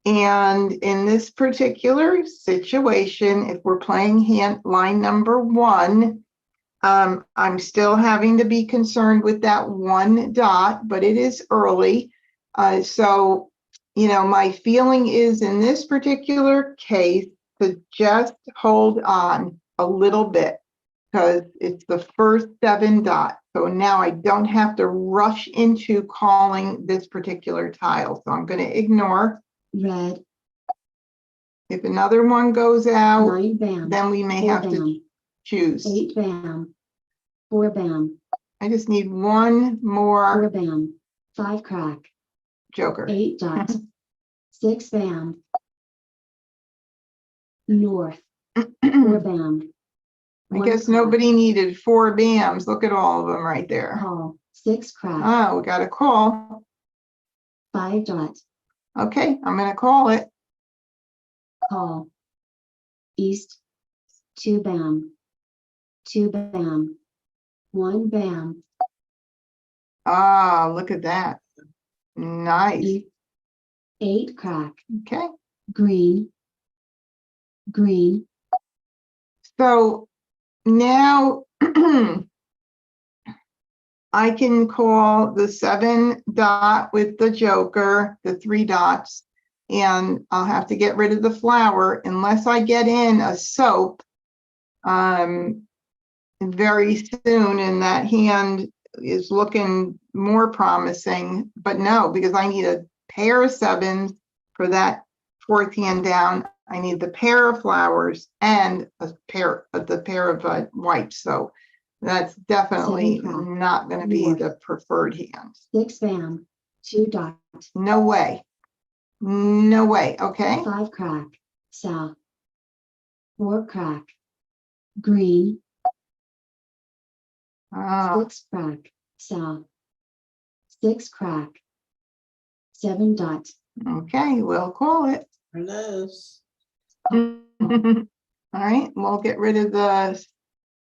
And in this particular situation, if we're playing hand line number 1, I'm still having to be concerned with that 1 dot, but it is early. So, my feeling is in this particular case to just hold on a little bit because it's the first 7 dot. So now I don't have to rush into calling this particular tile. So I'm going to ignore. Red. If another one goes out, 9 bam. then we may 4 have to bam. choose. 8 bam. 4 bam. I just need one 4 more bam. 5 crack. joker. 8 dot. 6 bam. North. 4 bam. I 1 guess crack. nobody needed 4 bams. Look at all of them right there. Call. 6 crack. Oh, we got a call. 5 dot, Okay, I'm gonna call it. call. East, 2 bam. 2 bam. 1 bam. Ah, look at that. Nice. East, 8 crack. Okay, Green. Green. so now I can call the 7 dot with the joker, the 3 dots, and I'll have to get rid of the flower unless I get in a soap very soon, and that hand is looking more promising. But no, because I need a pair of 7s for that 4th hand down. I need the pair of flowers and the pair of whites. So that's definitely 7 crack. not going to be North. the preferred hand. 6 bam. 2 dot. No way. No way. Okay. 5 crack. South. 4 crack. Green. Oh, 6 crack. South. 6 crack. 7 dot. okay. We'll call it. There it is. All right. We'll get rid of the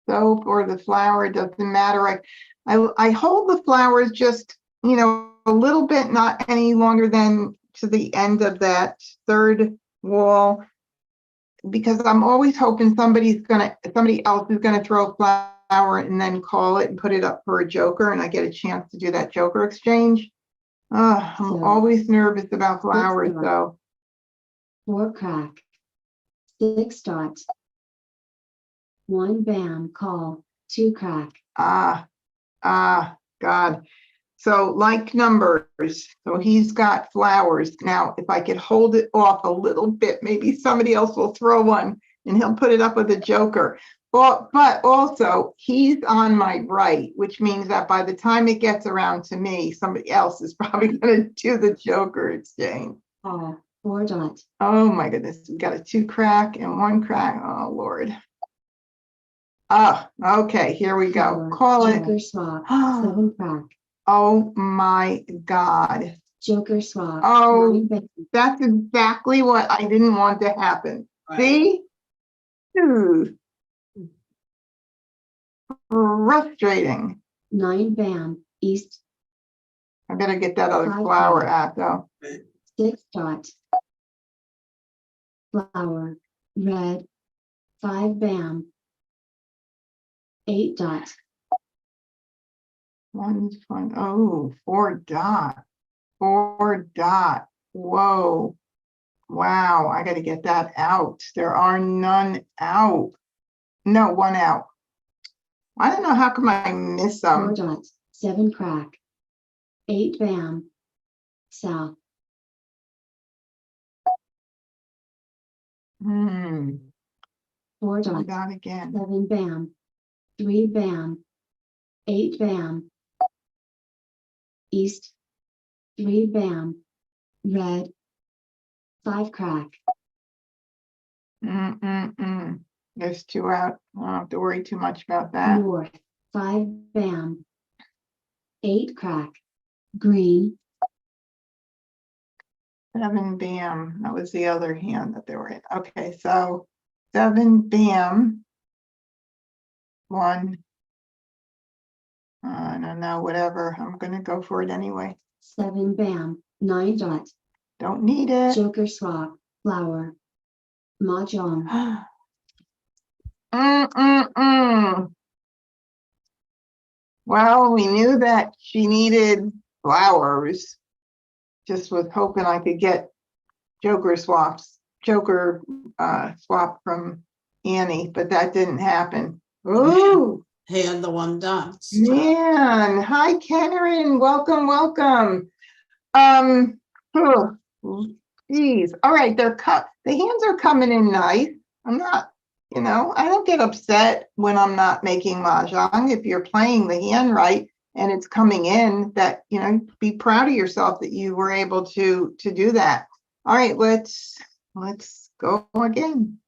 soap or the flower. It doesn't matter. I hold the flowers just, a little bit, not any longer than to the end of that 3rd wall, because I'm always hoping somebody else is gonna throw a flower and then call it and put it up for a joker, and I get a chance to do that joker exchange. I'm So, always nervous about flowers, dot. though. 4 crack. 6 dot. 1 bam. Call. 2 crack. God. So like numbers, so he's got flowers. Now, if I could hold it off a little bit, maybe somebody else will throw one and he'll put it up with a joker. Well, but also he's on my right, which means that by the time it gets around to me, somebody else is probably going to do the joker exchange. Call. 4 dot. Oh my goodness, we got a 2 crack and 1 crack. Oh Lord. Oh, okay, here we go. Flower. Call it. Joker swap. 7 crack. Oh my God. Joker swap. Oh. 9 bam. That's exactly what I didn't want to happen. Right. See? Ooh. Frustrating. 9 bam. East. I better get that other 5 flower bam. out though. 6 dot. Flower. Red. 5 bam. 8 dot. 1, 1. Oh, 4 dot. 4 dot. Whoa. Wow. I got to get that out. There are none out. No, 1 out. I don't know. How come I miss 4 them? dot. 7 crack. 8 bam. South. 4 I dot. got again. 7 bam. 3 bam. 8 bam. East. 3 bam. Red. 5 crack. There's 2 out. I don't have to worry too much about that. North. 5 bam. 8 crack. Green. 7 bam. That was the other hand that they were in. Okay, so 7 bam. 1. I don't know, whatever. I'm gonna go for it anyway. 7 bam. 9 dot. Don't need it. Joker swap. Flower. Mah Jongg. Well, we knew that she needed flowers. Just was hoping I could get joker swap from Annie, but that didn't happen. Ooh, He had the 1 dot. man. Hi, Karen. Welcome. Oh, geez. All right, the hands are coming in nice. I'm not, I don't get upset when I'm not making mahjong. If you're playing the hand right and it's coming in, that, be proud of yourself that you were able to do that. All right, let's go again.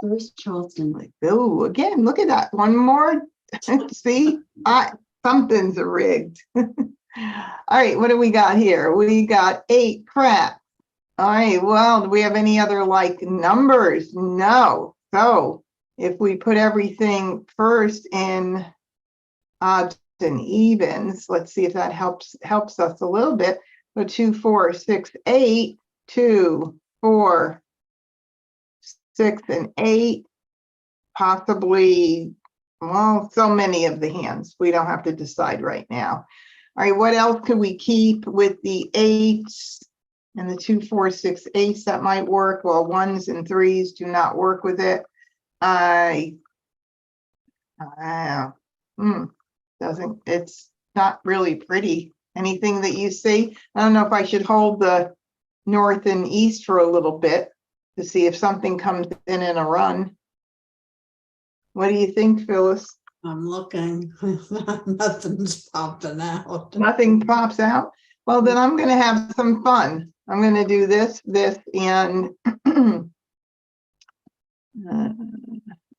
First Charleston. Oh, again, look at that. One more. See, something's rigged. All right, what do we got here? We got 8, crap. All right, well, do we have any other like numbers? No. So if we put everything first in odds and evens, let's see if that helps us a little bit. So 2, 4, 6, 8, 2, 4, 6, and 8. Possibly, well, so many of the hands. We don't have to decide right now. All right, what else could we keep with the 8s and the 2, 4, 6, 8s? That might work. Well, 1s and 3s do not work with it. Doesn't, it's not really pretty. Anything that you see? I don't know if I should hold the north and east for a little bit to see if something comes in a run. What do you think, Phyllis? I'm looking, nothing's popping out. Nothing pops out? Well, then I'm going to have some fun. I'm going to do this, and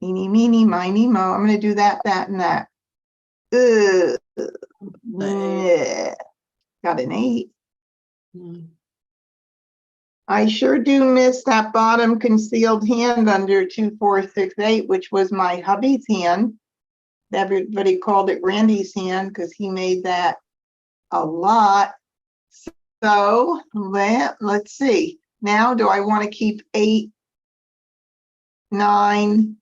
eeny, meeny, miny, mo. I'm going to do that, and that. Yeah. Got an 8. Hmm. I sure do miss that bottom concealed hand under 2, 4, 6, 8, which was my hubby's hand. Everybody called it Randy's hand because he made that a lot. So let's see. Now, do I want to keep 8, 9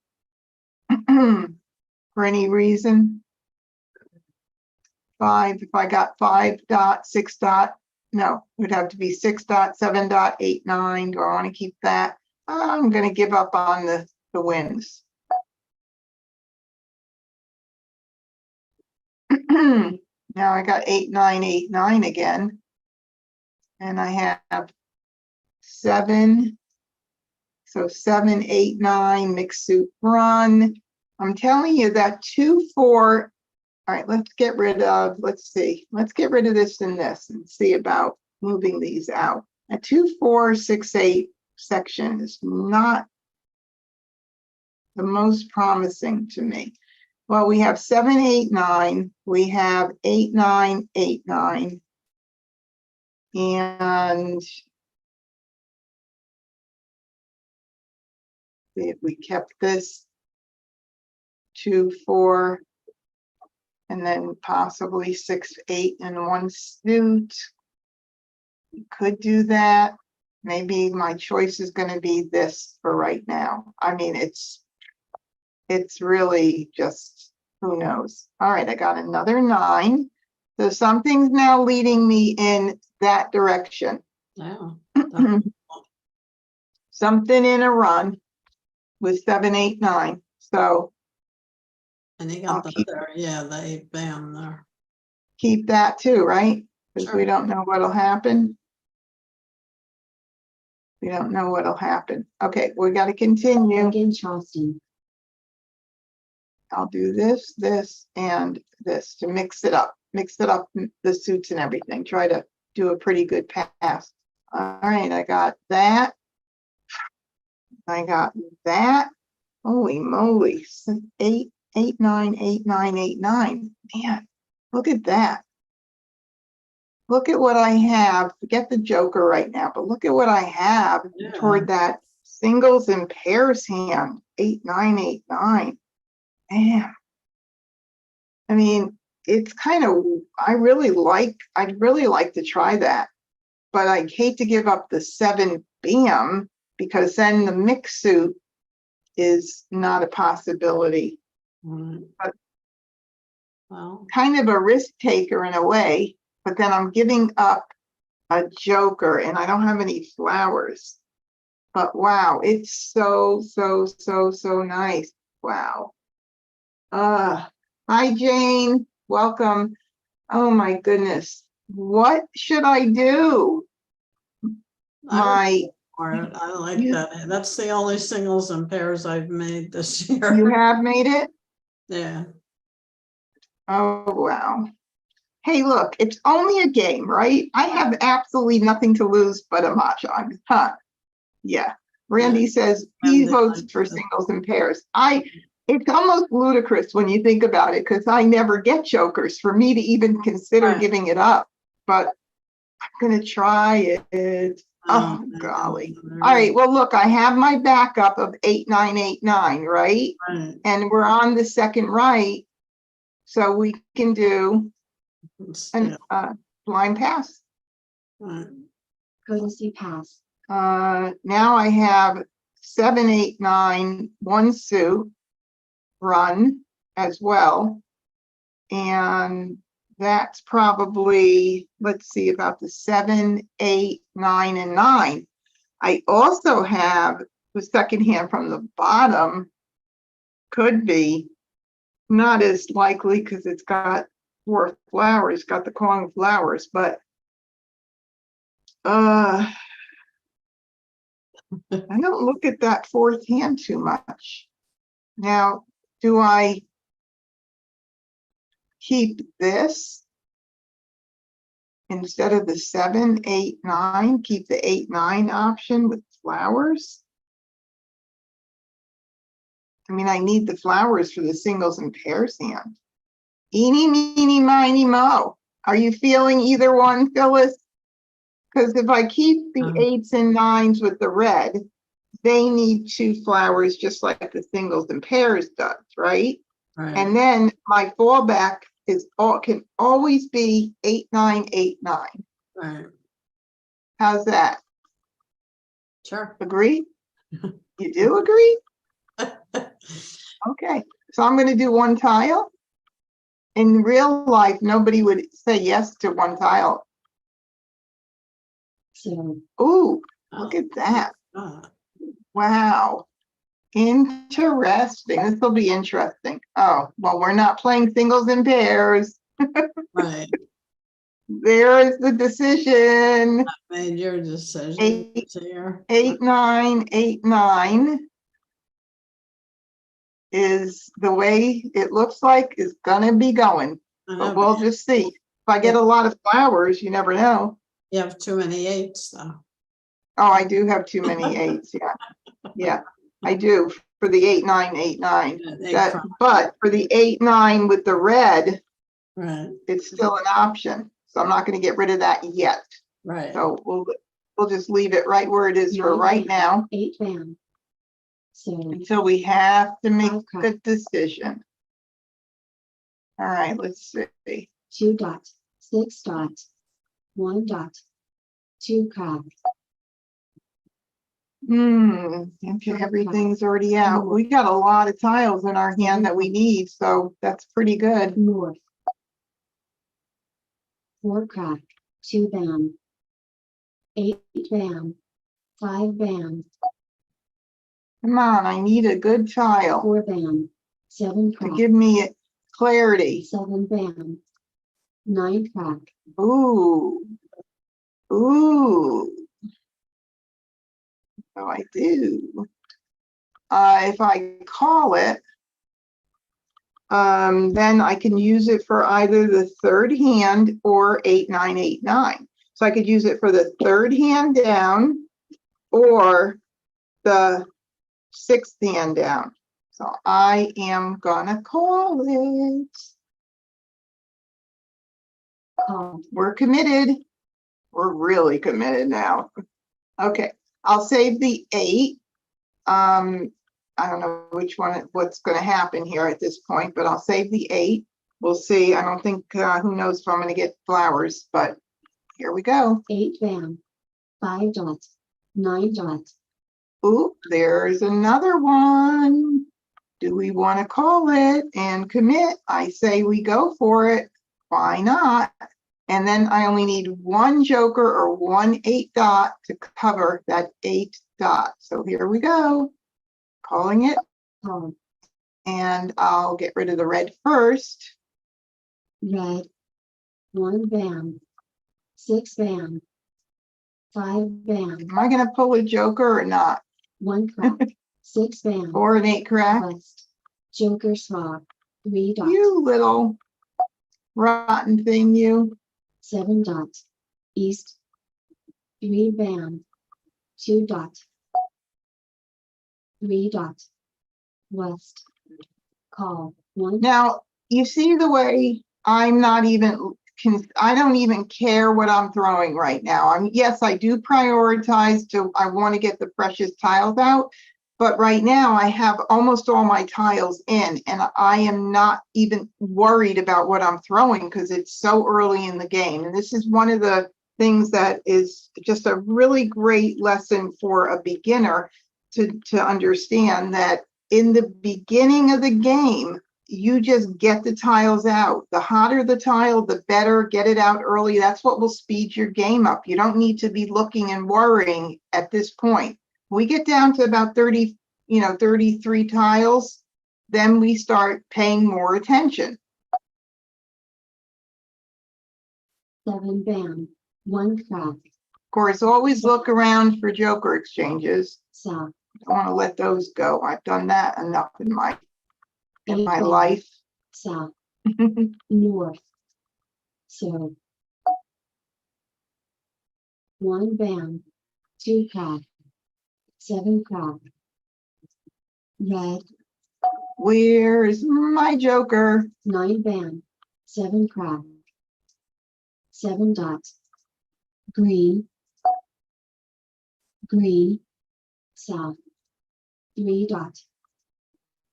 for any reason? 5, if I got 5 dot, 6 dot, no, it would have to be 6 dot, 7 dot, 8, 9. Do I want to keep that? I'm going to give up on the wins. Now I got 8, 9, 8, 9 again. And I have 7. So 7, 8, 9, mixed suit run. I'm telling you that 2, 4. All right, let's get rid of, let's see. Let's get rid of this and this and see about moving these out. A 2, 4, 6, 8 section is not the most promising to me. Well, we have 7, 8, 9. We have 8, 9, 8, 9. And if we kept this 2, 4, and then possibly 6, 8 in one suit. We could do that. Maybe my choice is going to be this for right now. I mean, it's really just, who knows? All right, I got another 9. So something's now leading me in that direction. Yeah. Something in a run with 7, 8, 9. So And you got the there, yeah, the 8 band there. keep that too, right? Because we Sure. don't know what'll happen. We don't know what'll happen. Okay, we got to continue. Again, Charleston. I'll do this, this, and this to mix it up. Mix it up, the suits and everything. Try to do a pretty good pass. All right, I got that. I got that. Holy moly. 8, 8, 9, 8, 9, 8, 9. Man, look at that. Look at what I have. Forget the joker right now, but look at what I have toward that singles and pairs hand. 8, 9, 8, 9. Man. I mean, it's kind of, I'd really like to try that, but I'd hate to give up the 7 bam because then the mix suit is not a possibility. But Well, kind of a risk taker in a way, but then I'm giving up a joker and I don't have any flowers. But wow, it's so nice. Wow. Hi, Jane. Welcome. Oh my goodness. What should I do? I like that. That's the only singles and pairs I've made this year. You have made it? Yeah. Oh, wow. Hey, look, it's only a game, right? I have absolutely nothing to lose but a mahjong, huh? Yeah. Randy says he Randy votes likes for it. singles and pairs. It's almost ludicrous when you think about it, because I never get jokers for me to even consider Right. giving it up. But I'm gonna try it. Oh, golly. All right, well, look, I have my backup of 8989, right? Right. And we're on the second right. So we can do Yeah. an blind pass. Right. Courtesy pass. Now I have 789, one suit run as well. And that's probably, let's see, about the 7, 8, 9, and 9. I also have the second hand from the bottom, could be not as likely because it's got 4 flowers, got the Kong flowers, but I don't look at that fourth hand too much. Now, do I keep this instead of the 7, 8, 9, keep the 8, 9 option with flowers? I mean, I need the flowers for the singles and pairs hand. Eeny, meeny, miny, mo. Are you feeling either one, Phyllis? Because if I keep the 8s and 9s with the red, they need 2 flowers just like the singles and pairs does, right? Right. And then my fallback can always be 8, 9, 8, 9. Right. How's that? Sure. Agree? You do agree? Okay, so I'm going to do one tile. In real life, nobody would say yes to one tile. So Ooh, look at that. Wow. Interesting. This will be interesting. Oh, well, we're not playing singles and pairs. Right. There is the decision. Made your decision. 8, Here. 8, 9, 8, 9 is the way it looks like is gonna be going. But we'll just see. If I get a lot of flowers, you never know. You have too many 8s, though. Oh, I do have too many 8s. Yeah. Yeah, I do for the 8, 9, 8, 9. But for the 8, 9 with the red, Right. it's still an option. So I'm not going to get rid of that yet. Right. So we'll just leave it right where it is for right now 8 band. So until we have to make a decision. All right, let's see. 2 dot, 6 dot, 1 dot, 2 crack. Okay, everything's already out. We got a lot of tiles in our hand that we need, so that's pretty good. North. 4 crack, 2 band. 8 band. 5 band. Come on, I need a good tile 4 band. 7 to crack. give me clarity. 7 band. 9 crack. Ooh. Ooh. So I do. If I call it, then I can use it for either the third hand or 8, 9, 8, 9. So I could use it for the third hand down or the 6th hand down. So I am gonna call it. We're committed. We're really committed now. Okay, I'll save the 8. I don't know what's going to happen here at this point, but I'll save the 8. We'll see. I don't think, who knows if I'm going to get flowers, but here we go. 8 band. 5 dot. 9 dot. Ooh, there's another one. Do we want to call it and commit? I say we go for it. Why not? And then I only need 1 joker or 1 8 dot to cover that 8 dot. So here we go. Calling it. And I'll get rid of the red first. Red. 1 band. 6 band. 5 band. Am I going to pull a joker or not? 1 crack. 6 band. 4 and 8 crack. West. Joker swap. 3 dot. You little rotten thing, you. 7 dot. East. 3 band. 2 dot. 3 dot. West. Call. 1. Now, you see the way I'm not even, I don't even care what I'm throwing right now. Yes, I do prioritize I want to get the precious tiles out, but right now I have almost all my tiles in and I am not even worried about what I'm throwing because it's so early in the game. And this is one of the things that is just a really great lesson for a beginner to understand that in the beginning of the game, you just get the tiles out. The hotter the tile, the better. Get it out early. That's what will speed your game up. You don't need to be looking and worrying at this point. We get down to about 30, 33 tiles, then we start paying more attention. 7 bam. 1 crack. Of course, always look around for joker exchanges. South. Don't want to let those go. I've done that enough in my 8 bam. life. South. North. So. 1 bam. 2 crack. 7 crack. Red. Where's my joker? 9 bam. 7 crack. 7 dots. Green. Green. South. 3 dots.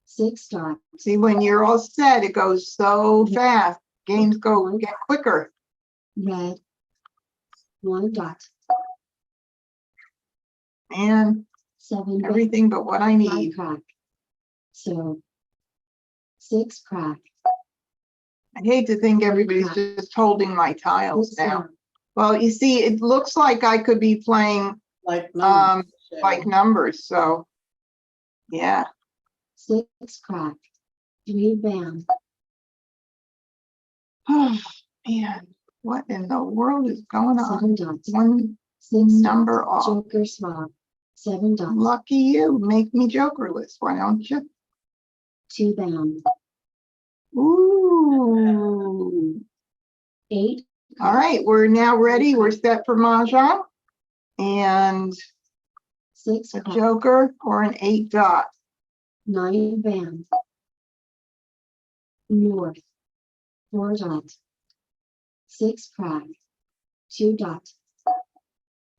6 dots. See, when you're all set, it goes so fast. Games get quicker. Red. 1 dot. And 7 bam. everything but what I 5 need. crack. So 6 crack. I hate to think everybody's just holding my tiles 6 now. down. Well, you see, it looks like I could be playing Like, like numbers, so yeah. 6 crack. 3 bam. Oh man, what in the world is going on? 7 dots. One 6 number dots. off. Joker swap. 7 dots. Lucky you, make me jokerless, why don't you? 2 bam. Ooh. 8. All right, we're now ready. We're set for Mahjong. And 6 a crack. joker or an 8 dot. 9 bam. North. 4 dots. 6 crack. 2 dots.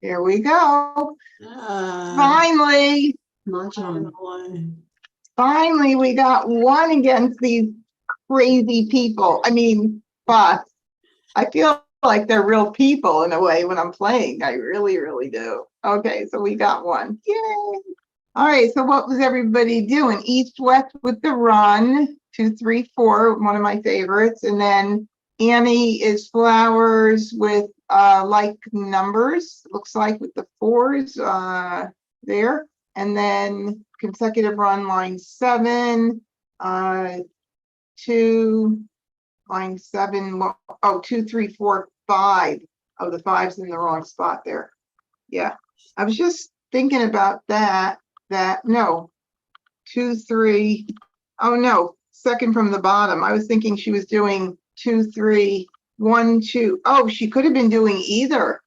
Here we go. finally. Finally, finally, we got one against these crazy people. I mean, bots. I feel like they're real people in a way when I'm playing. I really, really do. Okay, so we got one. Yay. All right, so what was everybody doing? East, west with the run. 2, 3, 4, one of my favorites. And then Annie is flowers with like numbers, looks like with the 4s there. And then consecutive run line 7, 2, line 7, 2, 3, 4, 5. Oh, the 5's in the wrong spot there. Yeah, I was just thinking about that, no, 2, 3, oh no, second from the bottom. I was thinking she was doing 2, 3, 1, 2. Oh, she could have been doing either.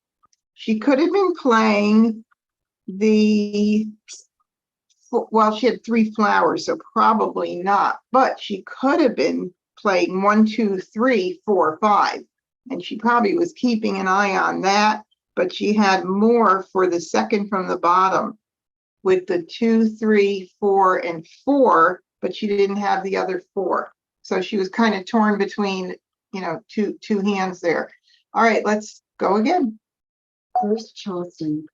She could have been playing well, she had 3 flowers, so probably not, but she could have been playing 1, 2, 3, 4, 5. And she probably was keeping an eye on that, but she had more for the second from the bottom with the 2, 3, 4, and 4, but she didn't have the other 4. So she was kind of torn between, two hands there. All right, let's go again. First Charleston.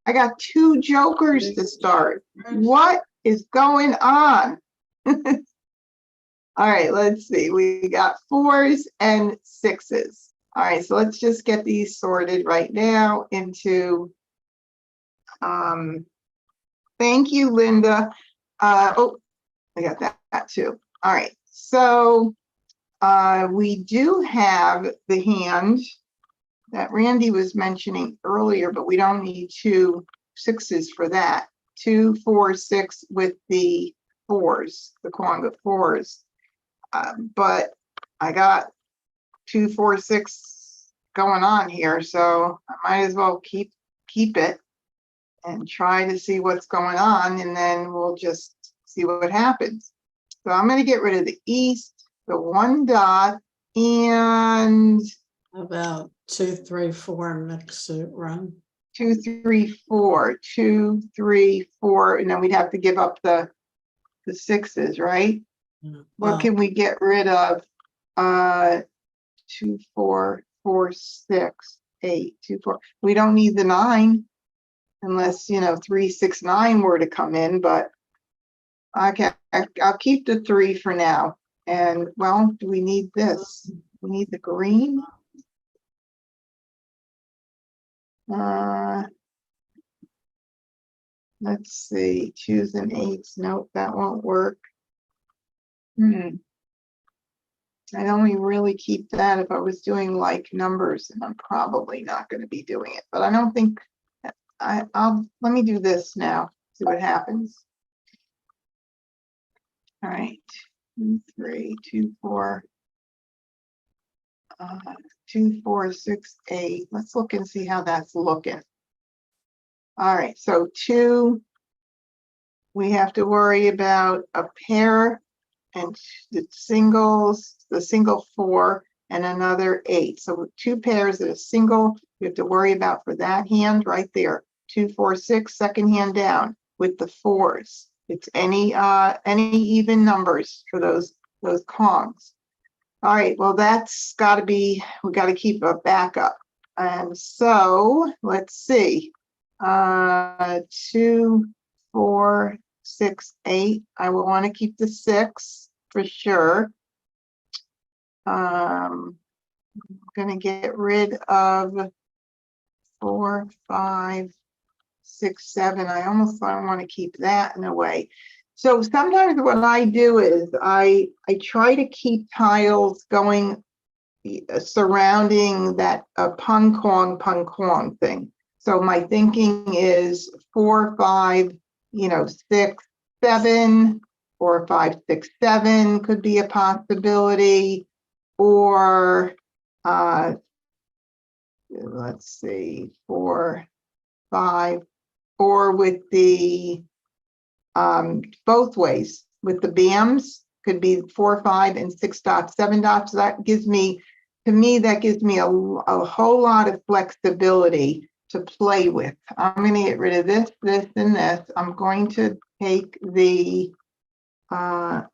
I got 2 jokers to start. What is going on? All right, let's see. We got 4s and 6s. All right, so let's just get these sorted right now into, thank you, Linda. Oh, I got that too. All right, so we do have the hand that Randy was mentioning earlier, but we don't need 2 6s for that. 2, 4, 6 with the 4s, the Kwanga 4s. But I got 2, 4, 6 going on here, so I might as well keep it and try to see what's going on, and then we'll just see what happens. So I'm gonna get rid of the east, the 1 dot, and About 2, 3, 4 mixed suit run. 2, 3, 4, 2, 3, 4, and then we'd have to give up the sixes, right? Yeah. What can we get rid of? 2, 4, 4, 6, 8, 2, 4. We don't need the 9 unless, 3, 6, 9 were to come in, but I'll keep the 3 for now. And well, do we need this? We need the green. Let's see, 2s and 8s. Nope, that won't work. I'd only really keep that if I was doing like numbers, and I'm probably not going to be doing it. But I don't think let me do this now. See what happens. All right, 2, 3, 2, 4, 2, 4, 6, 8. Let's look and see how that's looking. All right, so 2, we have to worry about a pair and the singles, the single 4 and another 8. So 2 pairs and a single, we have to worry about for that hand right there. 2, 4, 6, second hand down with the 4s. It's any even numbers for those Kongs. All right, well, that's got to be, we got to keep a backup. And so let's see. 2, 4, 6, 8. I will want to keep the 6 for sure. I'm going to get rid of 4, 5, 6, 7. I almost don't want to keep that in a way. So sometimes what I do is I try to keep tiles going surrounding that pung kong thing. So my thinking is 4, 5, 6, 7, 4, 5, 6, 7 could be a possibility, or let's see, 4, 5, or with the both ways with the BAMs could be 4, 5, and 6 dots, 7 dots. That gives me, to me, that gives me a whole lot of flexibility to play with. I'm going to get rid of this, this, and this. I'm going to take the, I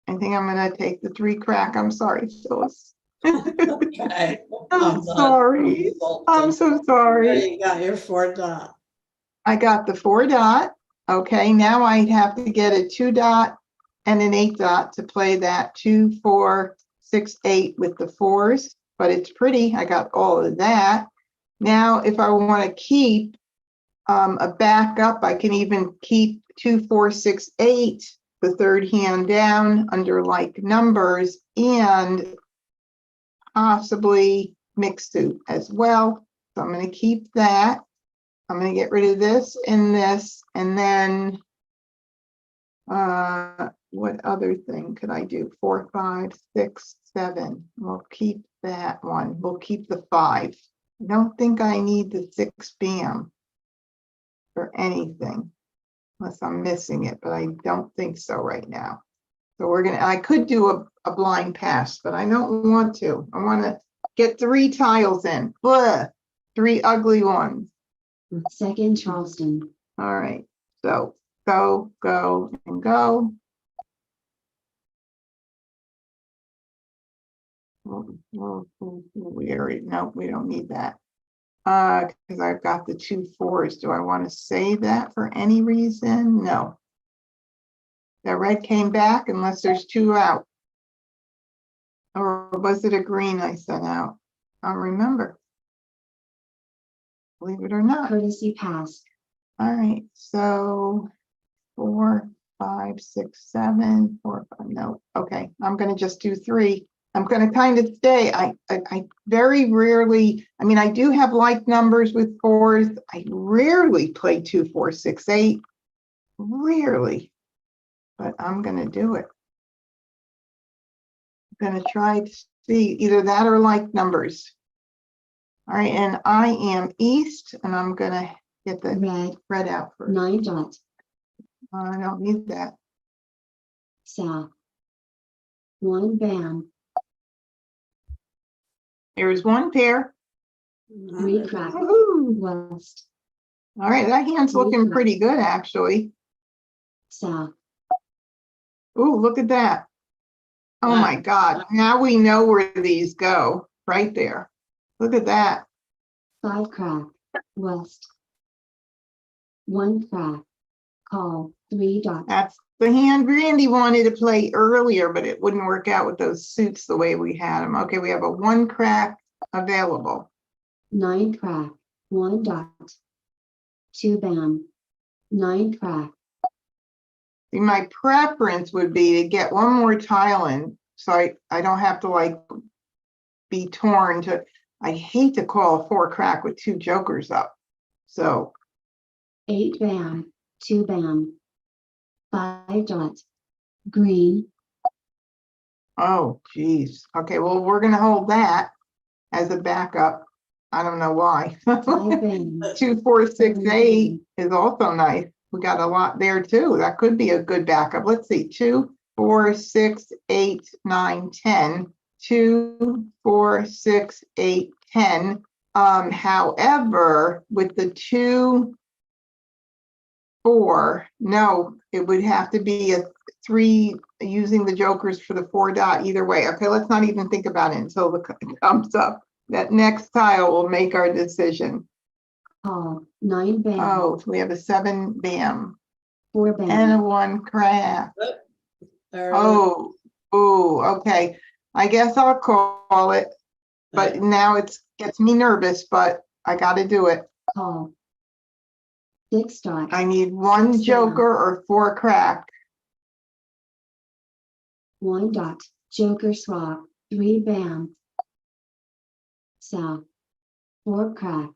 think I'm going to take the 3 crack. I'm sorry, Phyllis. Okay. I'm sorry. I'm so sorry. You got your 4 dot. I got the 4 dot. Okay, now I have to get a 2 dot and an 8 dot to play that 2, 4, 6, 8 with the 4s, but it's pretty. I got all of that. Now, if I want to keep a backup, I can even keep 2, 4, 6, 8, the third hand down under like numbers, and possibly mixed suit as well. So I'm going to keep that. I'm going to get rid of this, and then what other thing could I do? 4, 5, 6, 7. We'll keep that one. We'll keep the 5. I don't think I need the 6 BAM for anything unless I'm missing it, but I don't think so right now. So I could do a blind pass, but I don't want to. I want to get 3 tiles in. Blah, 3 ugly ones. Second Charleston. All right, so go, go, and go. We already, no, we don't need that. Because I've got the 2 4s. Do I want to save that for any reason? No. The red came back unless there's 2 out. Or was it a green I sent out? I don't remember. Believe it or not. Courtesy pass. All right, so 4, 5, 6, 7, 4, 5. No, okay. I'm going to just do 3. I'm going to kind of stay. I very rarely. I mean, I do have like numbers with 4s. I rarely play 2, 4, 6, 8. Rarely, but I'm going to do it. I'm going to try to see either that or like numbers. All right, and I am east, and I'm going to get the red out first. 9 dots. I don't need that. south. 1 bam, Here's one pair. 3 crack, Woohoo. west, All right, that hand's looking pretty good, actually. south. Ooh, look at that. Oh Wow. my God, now we know where these go, right there. Look at that. 5 crack, west. 1 crack, call, 3 dot, That's the hand Randy wanted to play earlier, but it wouldn't work out with those suits the way we had them. Okay, we have a 1 crack available. 9 crack, 1 dot. 2 bam, 9 crack, See, my preference would be to get one more tile in, so I don't have to like be torn to, I hate to call a 4 crack with 2 jokers up. So, 8 bam, 2 bam, 5 dot. Green, oh geez. Okay, well, we're gonna hold that as a backup. I don't know why. 5 bam, 2, 4, 6, 8 is also nice. We got a lot there too. That could be a good backup. Let's see, 2, 4, 6, 8, 9, 10. 2, 4, 6, 8, 10. However, with the 2, 4, no, it would have to be a 3 using the jokers for the 4 dot either way. Okay, let's not even think about it until the comes up. That next tile will make our decision. call, 9 bam, Oh, so we have a 7 bam 4 and bam, a 1 crack. There, Oh, okay. I guess I'll call it, but now it's gets me nervous, but I got to do it. call. 6 dot, I need 1 Six joker or 4 crack. 1 dot. Joker swap, 3 bam, south. 4 crack,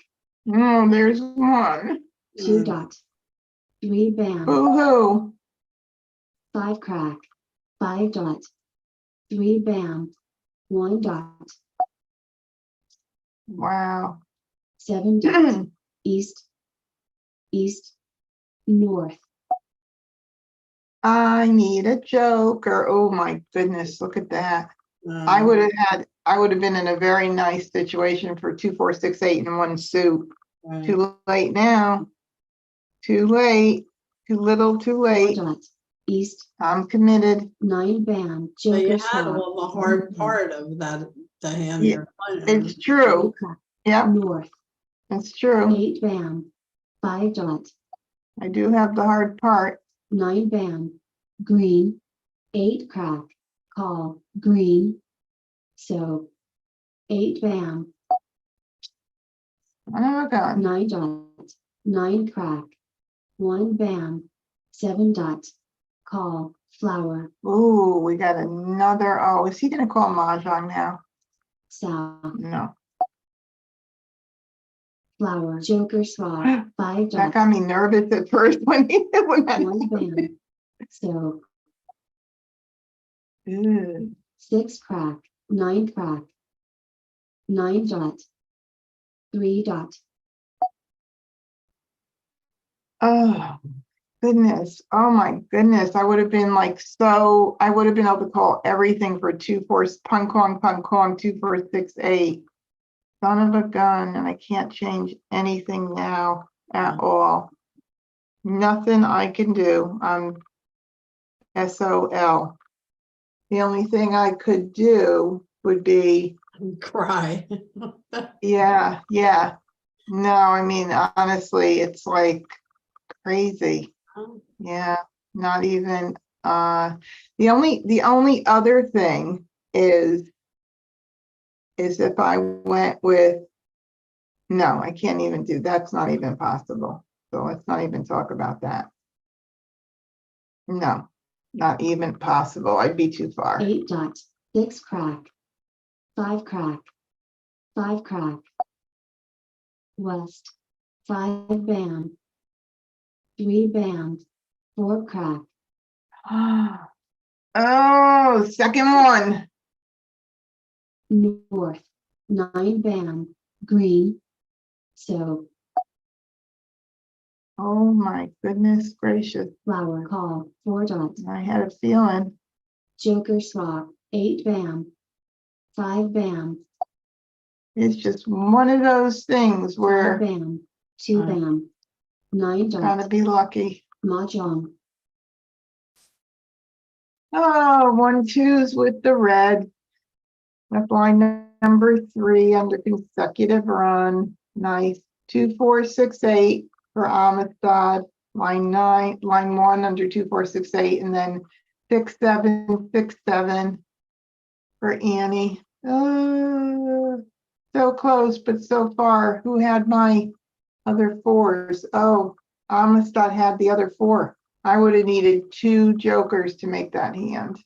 Oh, there's 1. 2 dot. 3 bam, Boo-hoo. 5 crack, 5 dot. 3 bam, 1 dot. Wow. 7 dot. East, east, north. I need a joker. Oh my goodness, look at that. I would have been in a very nice situation for 2, 4, 6, 8 and 1 suit. Too late now. Too late. Too little, too 4 late. dot. East, I'm committed. 9 bam, So you joker had swap. all the hard part of that, the hand Yeah, you're playing. It's true. 3 crack, Yep, north. it's true. 8 bam, 5 dot. I do have the hard part. 9 bam, green. 8 crack, call, green. So, 8 bam, Son of a gun. 9 dot. 9 crack, 1 bam, 7 dot. Call, flower, Ooh, we got another. Oh, is he gonna call Mah Jongg now? south. No. Flower, joker swap, 5 That dot. got me nervous at first when that. 1 bam. So, Ew. 6 crack, 9 crack. 9 dot. 3 dot. Oh, goodness. Oh my goodness. I would have been like I would have been able to call everything for 2, 4, punk kong, 2, 4, 6, 8. Son of a gun, and I can't change anything now at all. Nothing I can do. I'm SOL. The only thing I could do would be, Cry. yeah. No, I mean, honestly, it's like crazy. Yeah, not even, the only other thing is if I went with, no, I can't even do, that's not even possible. So let's not even talk about that. No, not even possible. I'd be too far. 8 dot. 6 crack. 5 crack. 5 crack. West. 5 bam. 3 bam. 4 crack. Oh, second one. North. 9 bam. Green. So, Oh my goodness gracious. flower, call, 4 dot. I had a feeling. Joker swap, 8 bam. 5 bam. It's just one of those things 4 where bam. 2 Right. bam. 9 gotta dot. be lucky. Mah Jongg. Oh, 1 2s with the red. That's line number 3 under consecutive run. Nice. 2 4 6 8 for Amistad. Line 1 under 2 4 6 8, and then 6 7 6 7 for Annie. So close, but so far. Who had my other 4s? Oh, Amistad had the other 4. I would have needed 2 jokers to make that hand.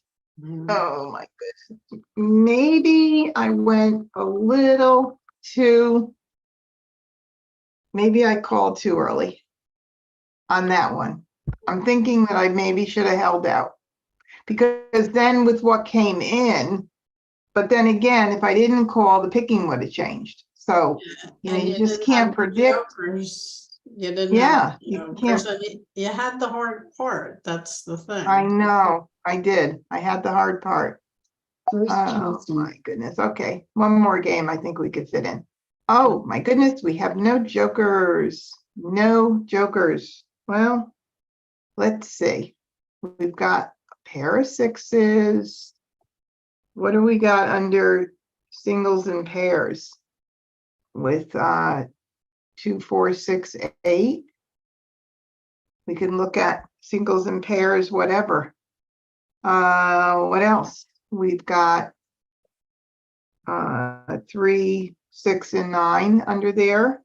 Oh my goodness. Maybe I went a little too, maybe I called too early on that one. I'm thinking that I maybe should have held out, because then with what came in, but then again, if I didn't call, the picking would have changed. So, you know, And you you just didn't can't have the predict. jokers. You didn't Yeah, have, you jokers, can't. and you had the hard part. That's the thing. I know, I did. I had the hard part. First Oh Charleston. my goodness. Okay, one more game I think we could fit in. Oh my goodness, we have no jokers. No jokers. Well, let's see. We've got a pair of 6s. What do we got under singles and pairs? With 2 4 6 8. We can look at singles and pairs, whatever. What else? We've got 3 6 and 9 under there.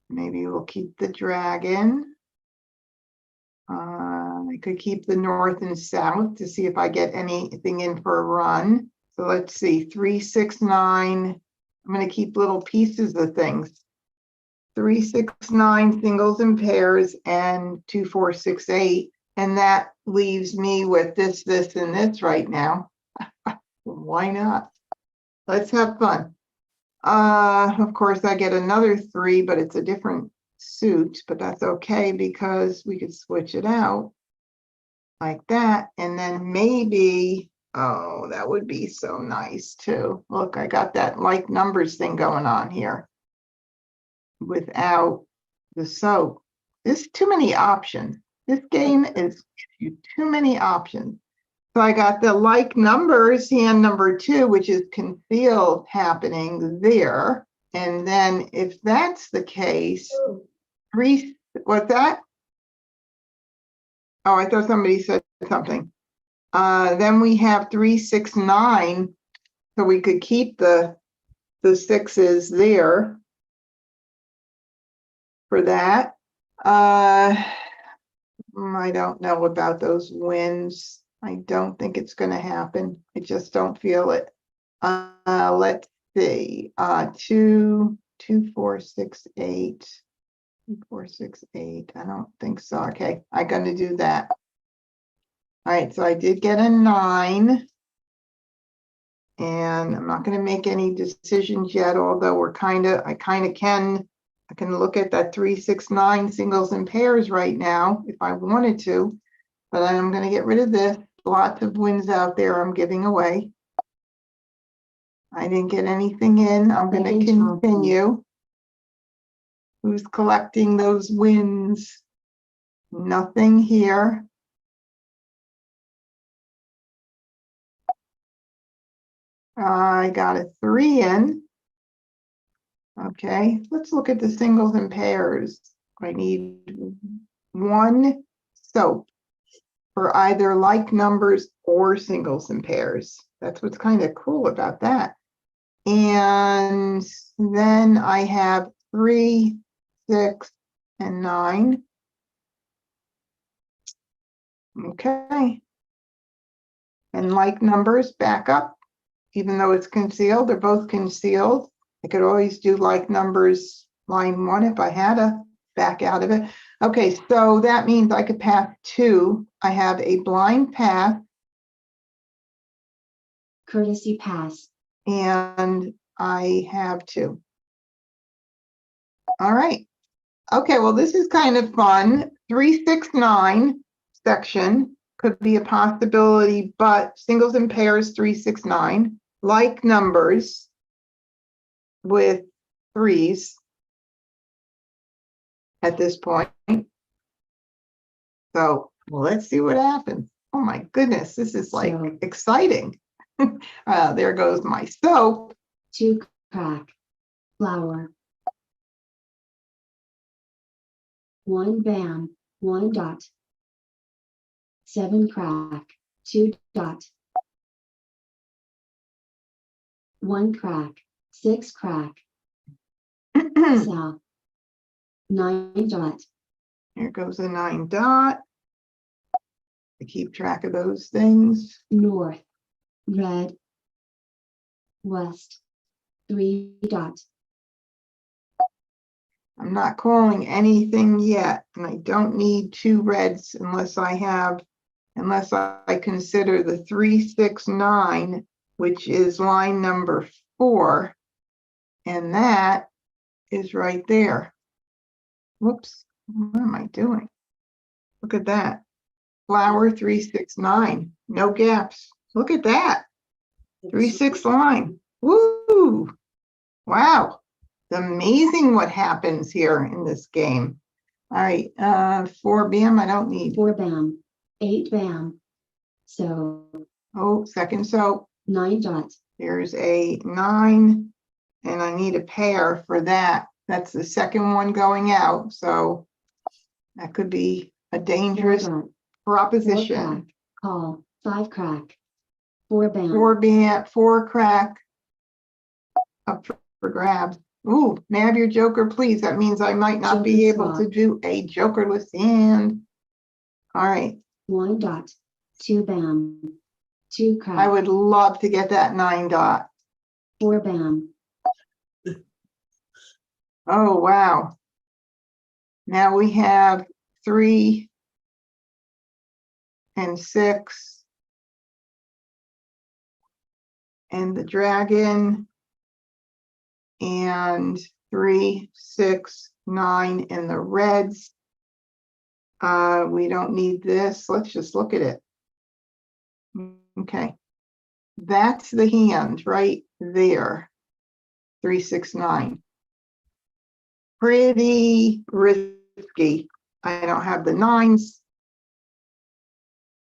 Maybe we'll keep the dragon. I could keep the north and south to see if I get anything in for a run. So let's see, 3 6 9. I'm going to keep little pieces of things. 3 6 9 singles and pairs, and 2 4 6 8, and that leaves me with this, and this right now. Why not? Let's have fun. Of course, I get another 3, but it's a different suit, but that's okay because we could switch it out like that. And then maybe, oh, that would be so nice too. Look, I got that like numbers thing going on here without the soap. There's too many options. This game is too many options. So I got the like numbers, hand number 2, which is concealed happening there. And then if that's the case, 3, what's that? Oh, I thought somebody said something. Then we have 3 6 9. So we could keep the 6s there for that. I don't know about those wins. I don't think it's going to happen. I just don't feel it. Let's see. 2 2 4 6 8. 2 4 6 8. I don't think so. Okay, I'm going to do that. All right, so I did get a 9. And I'm not going to make any decisions yet, although I kind of can. I can look at that 3 6 9 singles and pairs right now if I wanted to, but I'm going to get rid of this. Lots of wins out there I'm giving away. I didn't get anything in. I'm going to continue. Who's collecting those wins? Nothing here. I got a 3 in. Okay, let's look at the singles and pairs. I need 1 soap for either like numbers or singles and pairs. That's what's kind of cool about that. And then I have 3 6 and 9. Okay. And like numbers back up, even though it's concealed, they're both concealed. I could always do like numbers line 1 if I had to back out of it. Okay, so that means I could pass 2. I have a blind path. Courtesy pass. And I have 2. All right. Okay, well, this is kind of fun. 3 6 9 section. could be a possibility, but singles and pairs, 3, 6, 9, like numbers with threes at this point. So let's see what happens. Oh my goodness, this is like So- exciting. There goes my soap. 2 crack, flour. 1 bam, 1 dot. 7 crack, 2 dot. 1 crack, 6 crack, south. 9 dot. Here goes a 9 dot. I keep track of those things. North, red, west, 3 dot. I'm not calling anything yet, and I don't need 2 reds unless I consider the 3, 6, 9, which is line number 4, and that is right there. Whoops, what am I doing? Look at that. Flower 3, 6, 9, no gaps. Look at that. 3, 6 line. Woo! Wow. It's amazing what happens here in this game. All right, 4 bam, I don't need. 4 bam, 8 bam. So Oh, second soap. 9 dot. There's a 9, and I need a pair for that. That's the second one going out, so that could be a 4 dangerous dot. 4 crack, proposition. call. 5 crack, 4 bam. 4 bam, 4 crack. Up for grabs. Ooh, may I have your joker, please? That means I might not be Joker able to swap. do a jokerless hand. All right, 1 dot. 2 bam, 2 crack. I would love to get that 9 dot. 4 bam, Oh, wow. Now we have 3 and 6. And the dragon. And 3, 6, 9 in the reds. We don't need this. Let's just look at it. Okay. That's the hand right there. 3, 6, 9. Pretty risky. I don't have the 9s.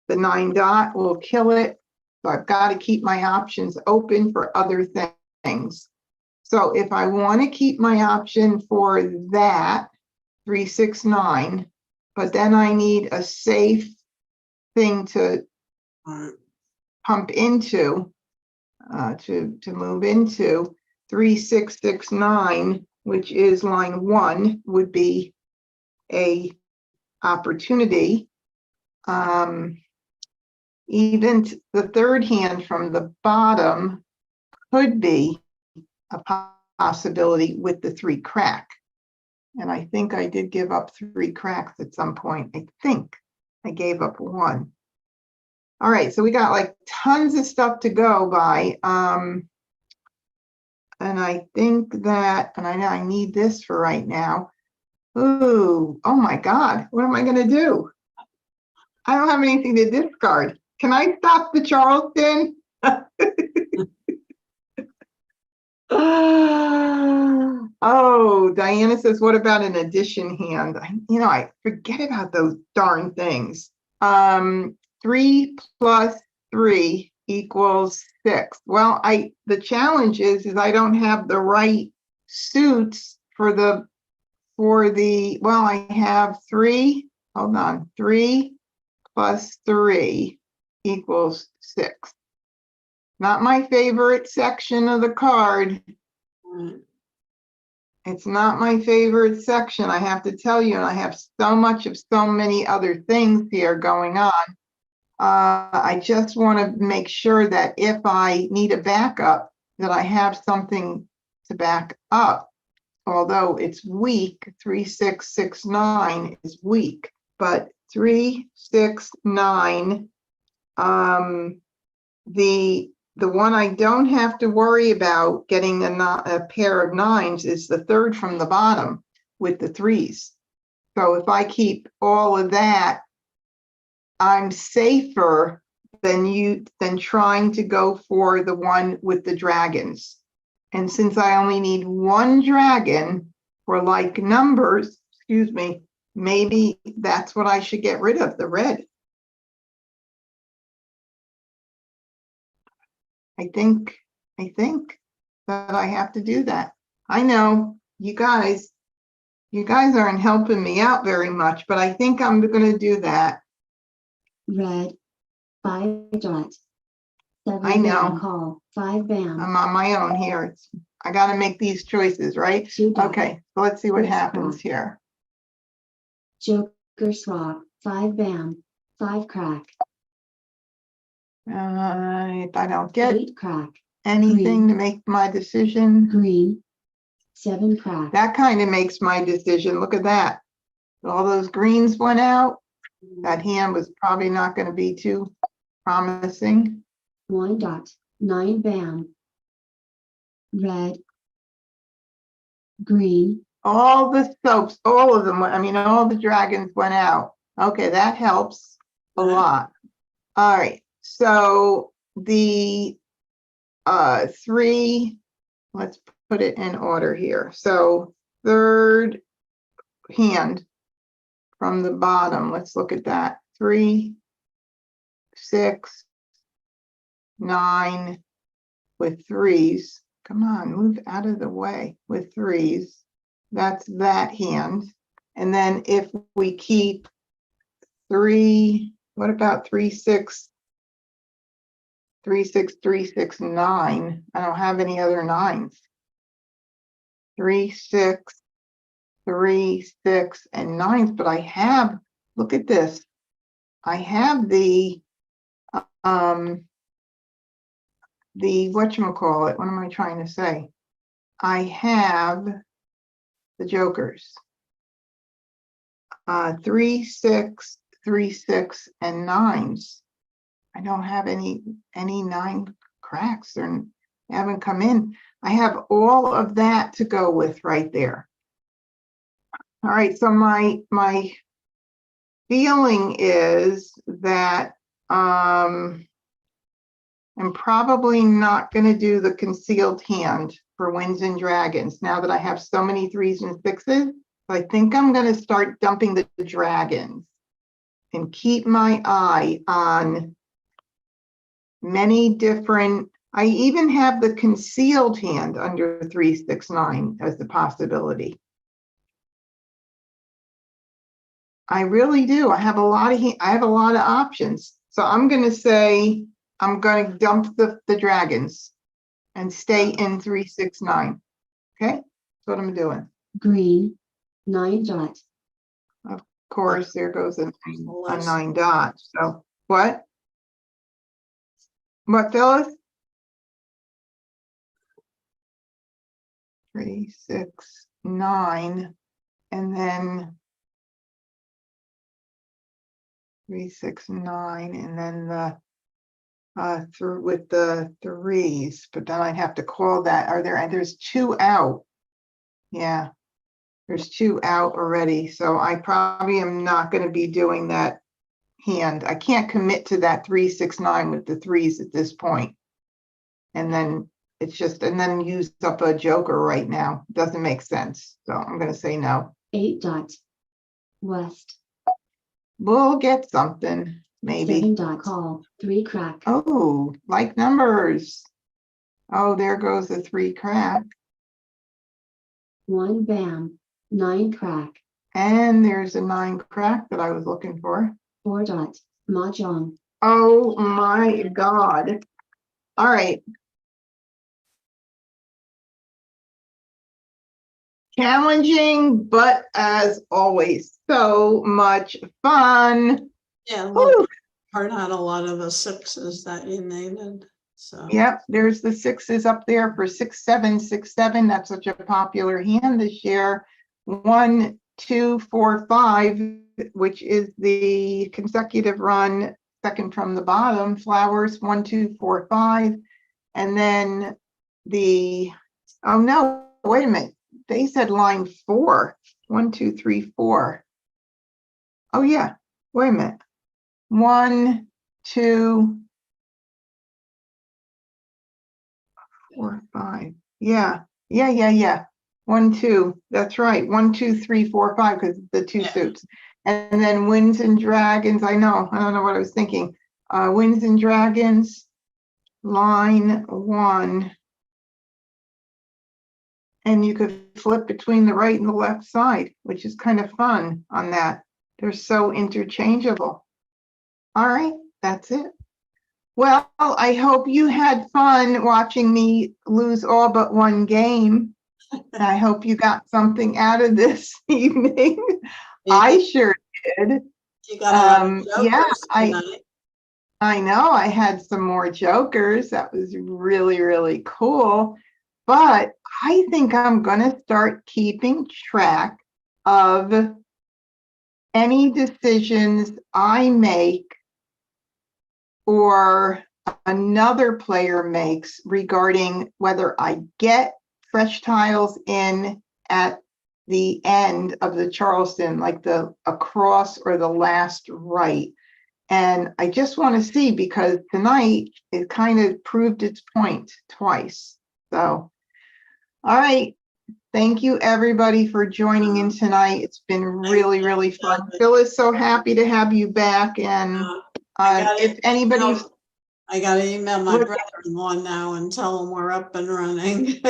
The 9 dot will kill it. So I've got to keep my options open for other things. So if I want to keep my option for that, 3, 6, 9, but then I need a safe thing to pump into, to move into, 3, 6, 6, 9, which is line 1, would be a opportunity. Even the third hand from the bottom could be a possibility with the 3 crack. And I think I did give up 3 cracks at some point. I think I gave up 1. All right, so we got like tons of stuff to go by. And I think that, and I know I need this for right now. Ooh, oh my God, what am I gonna do? I don't have anything to discard. Can I stop the Charleston? Oh, Diana says, what about an addition hand? I forget about those darn things. 3 plus 3 equals 6. Well, the challenge is I don't have the right suits well, I have 3, hold on, 3 plus 3 equals 6. Not my favorite section of the card. It's not my favorite section, I have to tell you, and I have so much of so many other things here going on. I just want to make sure that if I need a backup, that I have something to back up. Although it's weak, 3, 6, 6, 9 is weak, but 3, 6, 9, the one I don't have to worry about getting a pair of 9s is the third from the bottom with the 3s. So if I keep all of that I'm safer than trying to go for the one with the dragons. And since I only need one dragon for like numbers, excuse me, maybe that's what I should get rid of, the red. I think that I have to do that. I know you guys aren't helping me out very much, but I think I'm going to do that. Red. 5 dot. 7 I know. bam. Call. 5 bam. I'm on my own here. I got to make these choices, right? 2 dot. Okay, so let's see what Six happens crack. here. Joker swap. 5 bam. 5 crack. If I don't get 8 crack. anything green. to make my decision, Green. 7 crack. that kind of makes my decision. Look at that. All those greens went out. That hand was probably not going to be too promising. 1 dot. 9 bam. Red. Green. All the soaps, all of them, I mean, all the dragons went out. Okay, that helps a lot. All right, so the 3, let's put it in order here. So third hand from the bottom, let's look at that. 3, 6, 9 with 3s. Come on, move out of the way with 3s. That's that hand. And then if we keep 3, what about 3, 6, 3, 6, 3, 6, 9? I don't have any other 9s. 3, 6, 3, 6, and 9s, but I have, look at this. I have the whatchamacallit, what am I trying to say? I have the jokers. 3, 6, 3, 6, and 9s. I don't have any 9 cracks. They haven't come in. I have all of that to go with right there. All right, so my feeling is that I'm probably not going to do the concealed hand for Winds and Dragons now that I have so many 3s and 6s. I think I'm going to start dumping the dragons and keep my eye on many different. I even have the concealed hand under 3, 6, 9 as the possibility. I really do. I have a lot of options. So I'm going to say I'm going to dump the dragons and stay in 3, 6, 9. Okay, that's what I'm doing. Green. 9 dot. Of course, there goes a 9 dot. So what? What, Phyllis? 3, 6, 9, and then 3, 6, 9, and then the through with the 3s, but then I'd have to call that. There's 2 out. Yeah, there's 2 out already. So I probably am not going to be doing that hand. I can't commit to that 3, 6, 9 with the 3s at this point. And then it's just, and then use up a joker right now. Doesn't make sense. So I'm going to say no. 8 dot. West. We'll get something, maybe. 7 dot. Call. 3 crack. Oh, like numbers. Oh, there goes the 3 crack. 1 bam. 9 crack. And there's a 9 crack that I was looking for. 4 dot. Mah Jongg. Oh my God. All right. Challenging, but as always, so much fun. Yeah, Woo. Part had a lot of the 6s that you needed. So Yep, there's the 6s up there for 6, 7, 6, 7. That's such a popular hand this year. 1, 2, 4, 5, which is the consecutive run, second from the bottom. Flowers 1, 2, 4, 5, and then the. Oh no! Wait a minute. They said line 4. 1, 2, 3, 4. Oh yeah. Wait a minute. 1, 2, 4, 5. Yeah. 1, 2. That's right. 1, 2, 3, 4, 5, because the two Yeah. suits. And then Winds and Dragons. I don't know what I was thinking. Winds and Dragons, line 1. And you could flip between the right and the left side, which is kind of fun on that. They're so interchangeable. All right, that's it. Well, I hope you had fun watching me lose all but one game. I hope you got something out of this evening. I sure did. You got a lot of Yeah, jokers tonight. I know I had some more jokers. That was really, really cool. But I think I'm going to start keeping track of any decisions I make or another player makes regarding whether I get fresh tiles in at the end of the Charleston, like the across or the last right. And I just want to see, because tonight it kind of proved its point twice. So, all right. Thank you, everybody, for joining in tonight. It's been really, really fun. Phil is so happy to have you back. And if anybody's I got to email my brother-in-law now and tell him we're up and running.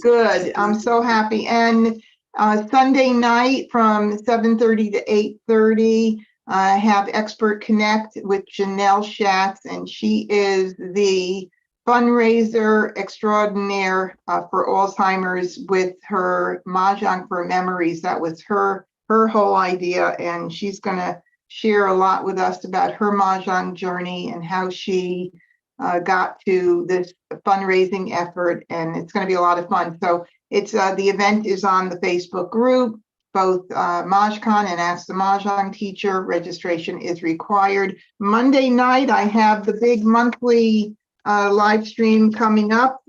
good. I'm so happy. And Sunday night from 7:30 to 8:30, I have Expert Connect with Janelle Schatz, and she is the fundraiser extraordinaire for Alzheimer's with her Mah Jongg for Memories. That was her whole idea, and she's going to share a lot with us about her Mah Jongg journey and how she got to this fundraising effort, and it's going to be a lot of fun. So it's the event is on the Facebook group, both MahjCon and Ask the Mah Jongg Teacher. Registration is required. Monday night, I have the big monthly live stream coming up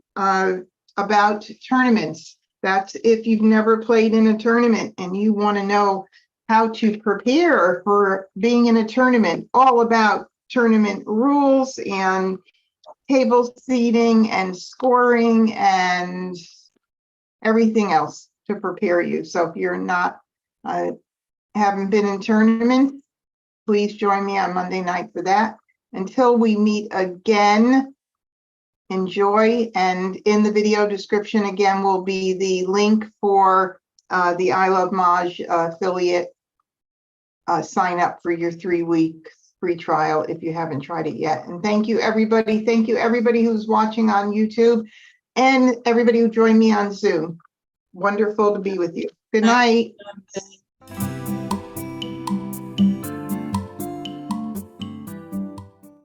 about tournaments. That's if you've never played in a tournament and you want to know how to prepare for being in a tournament, all about tournament rules and table seating and scoring and everything else to prepare you. So if you're not, haven't been in tournaments, please join me on Monday night for that. Until we meet again, enjoy. And in the video description again will be the link for the I Love Maj affiliate. Sign up for your 3-week free trial if you haven't tried it yet. And thank you, everybody. Thank you, everybody who's watching on YouTube and everybody who joined me on Zoom. Wonderful to be with you. Good night.